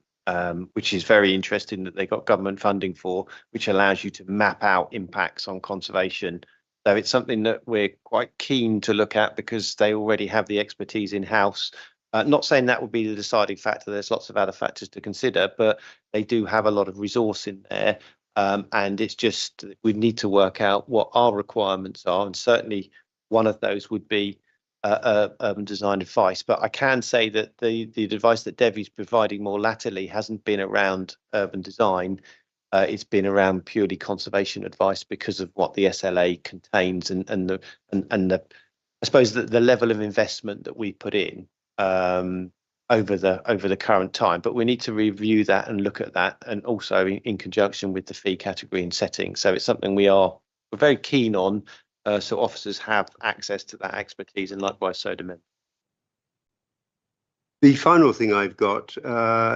which is very interesting that they got government funding for, which allows you to map out impacts on conservation. So it's something that we're quite keen to look at because they already have the expertise in-house. Not saying that would be the deciding factor. There's lots of other factors to consider, but they do have a lot of resource in there. And it's just we need to work out what our requirements are, and certainly one of those would be urban design advice. But I can say that the advice that Debbie's providing more latterly hasn't been around urban design. It's been around purely conservation advice because of what the SLA contains and the I suppose the level of investment that we put in over the current time. But we need to review that and look at that, and also in conjunction with the fee category and setting. So it's something we're very keen on, so officers have access to that expertise, and likewise so do men. The final thing I've got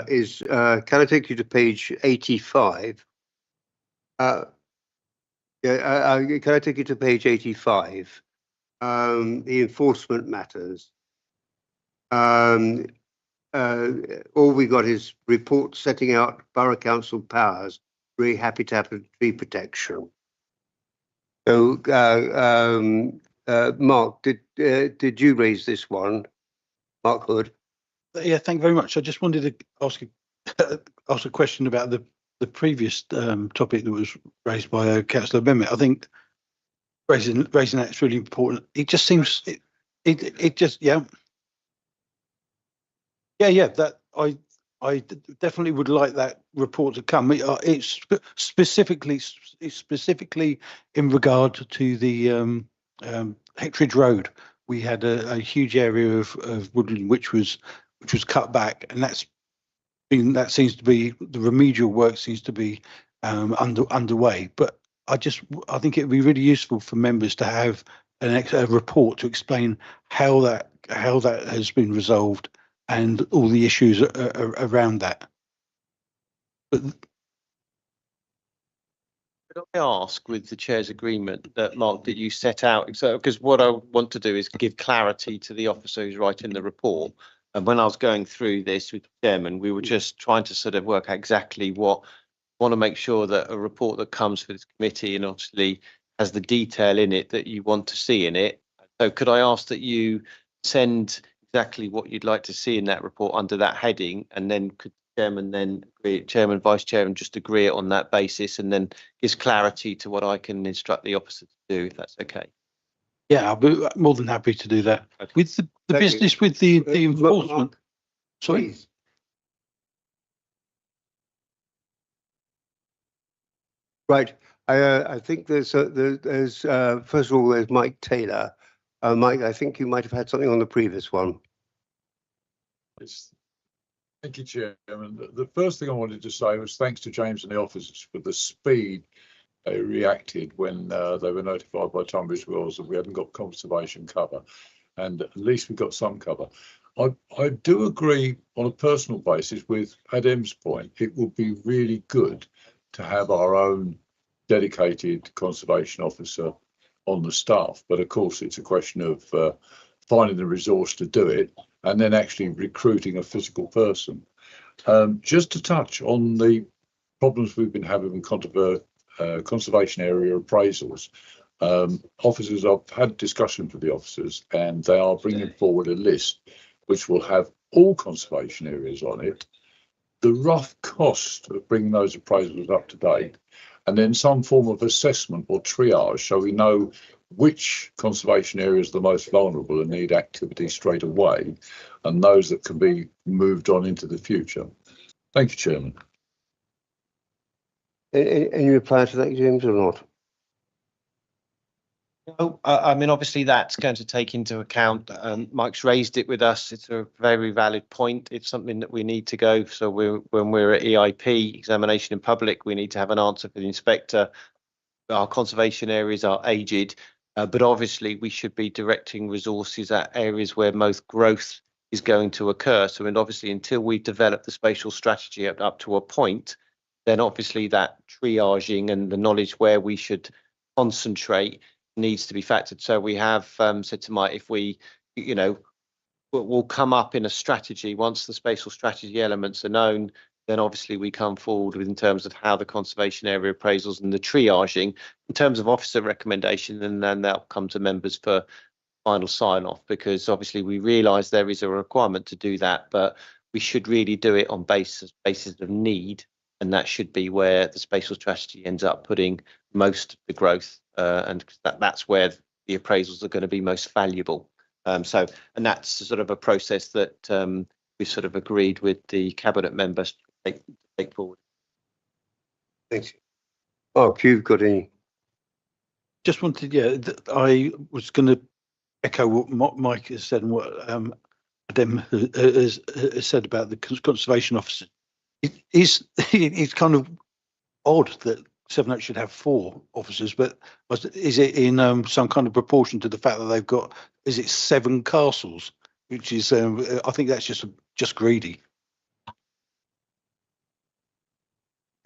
is can I take you to page 85? Can I take you to page 85? The enforcement matters. All we got is report setting out borough council powers. Really happy to have tree protection. So, Mark, did you raise this one, Mark Hood? Yeah, thank you very much. I just wanted to ask a question about the previous topic that was raised by Councillor Bennett. I think raising that is really important. It just seems it just Yeah, that I definitely would like that report to come. It's specifically in regard to the Hectoridge Road. We had a huge area of woodland which was cut back, and that seems to be the remedial work seems to be underway. But I think it would be really useful for members to have a report to explain how that has been resolved and all the issues around that. But Could I ask, with the chair's agreement, that Mark, that you set out, because what I want to do is give clarity to the officer who's writing the report. And when I was going through this with the chairman, we were just trying to sort of work out exactly want to make sure that a report that comes for this committee and obviously has the detail in it that you want to see in it. So could I ask that you send exactly what you'd like to see in that report under that heading, and then could Chairman then agree, Chairman, Vice Chair, and just agree it on that basis, and then gives clarity to what I can instruct the officer to do, if that's okay. yeah, I'll be more than happy to do that. Okay. With the business with the enforcement. Sorry. Please. Right. I think there's first of all, there's Mike Taylor. Mike, I think you might have had something on the previous one. Thank you, Chairman. The first thing I wanted to say was thanks to James and the officers for the speed they reacted when they were notified by Tunbridge Wells that we hadn't got conservation cover, and at least we got some cover. I do agree on a personal basis with Adem's point. It would be really good to have our own dedicated conservation officer on the staff, but of course it's a question of finding the resource to do it and then actually recruiting a physical person. Just to touch on the problems we've been having with conservation area appraisals, officers, I've had discussions with the officers and they are bringing forward a list which will have all conservation areas on it, the rough cost of bringing those appraisals up to date, and then some form of assessment or triage so we know which conservation areas are the most vulnerable and need activity straight away, and those that can be moved on into the future. Thank you, Chairman. Any reply to that, James, or not? No, I mean, obviously that's going to take into account, Mike's raised it with us. It's a very valid point. It's something that we need to go. So when we're at EIP, examination in public, we need to have an answer for the inspector. Our conservation areas are aged, but obviously we should be directing resources at areas where most growth is going to occur. So, and obviously until we develop the spatial strategy up to a point, then obviously that triaging and the knowledge where we should concentrate needs to be factored. So we have said to Mike, if we, we'll come up in a strategy once the spatial strategy elements are known, then obviously we come forward with in terms of how the conservation area appraisals and the triaging in terms of officer recommendation, and then that'll come to members for final sign off, because obviously we realise there is a requirement to do that, but we should really do it on basis of need, and that should be where the spatial strategy ends up putting most of the growth, and that's where the appraisals are going to be most valuable. And that's sort of a process that we sort of agreed with the cabinet members to take forward. Thanks. Mark, you've got any? Just wanted, I was going to echo what Mike has said and what Adem has said about the conservation officer. It's kind of odd that Sevenoaks should have 4 officers, but is it in some kind of proportion to the fact that they've got, is it 7 castles, which is I think that's just greedy.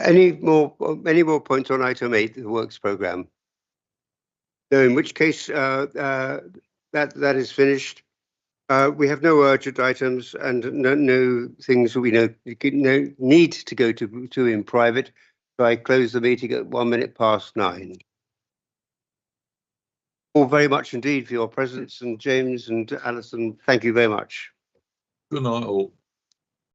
Any more points on item 8, the works programme? No, in which case that is finished. We have no urgent items and no things that we need to go to in private. So I close the meeting at 9:01. All very much indeed for your presence, and James and Alison, thank you very much. Good night all.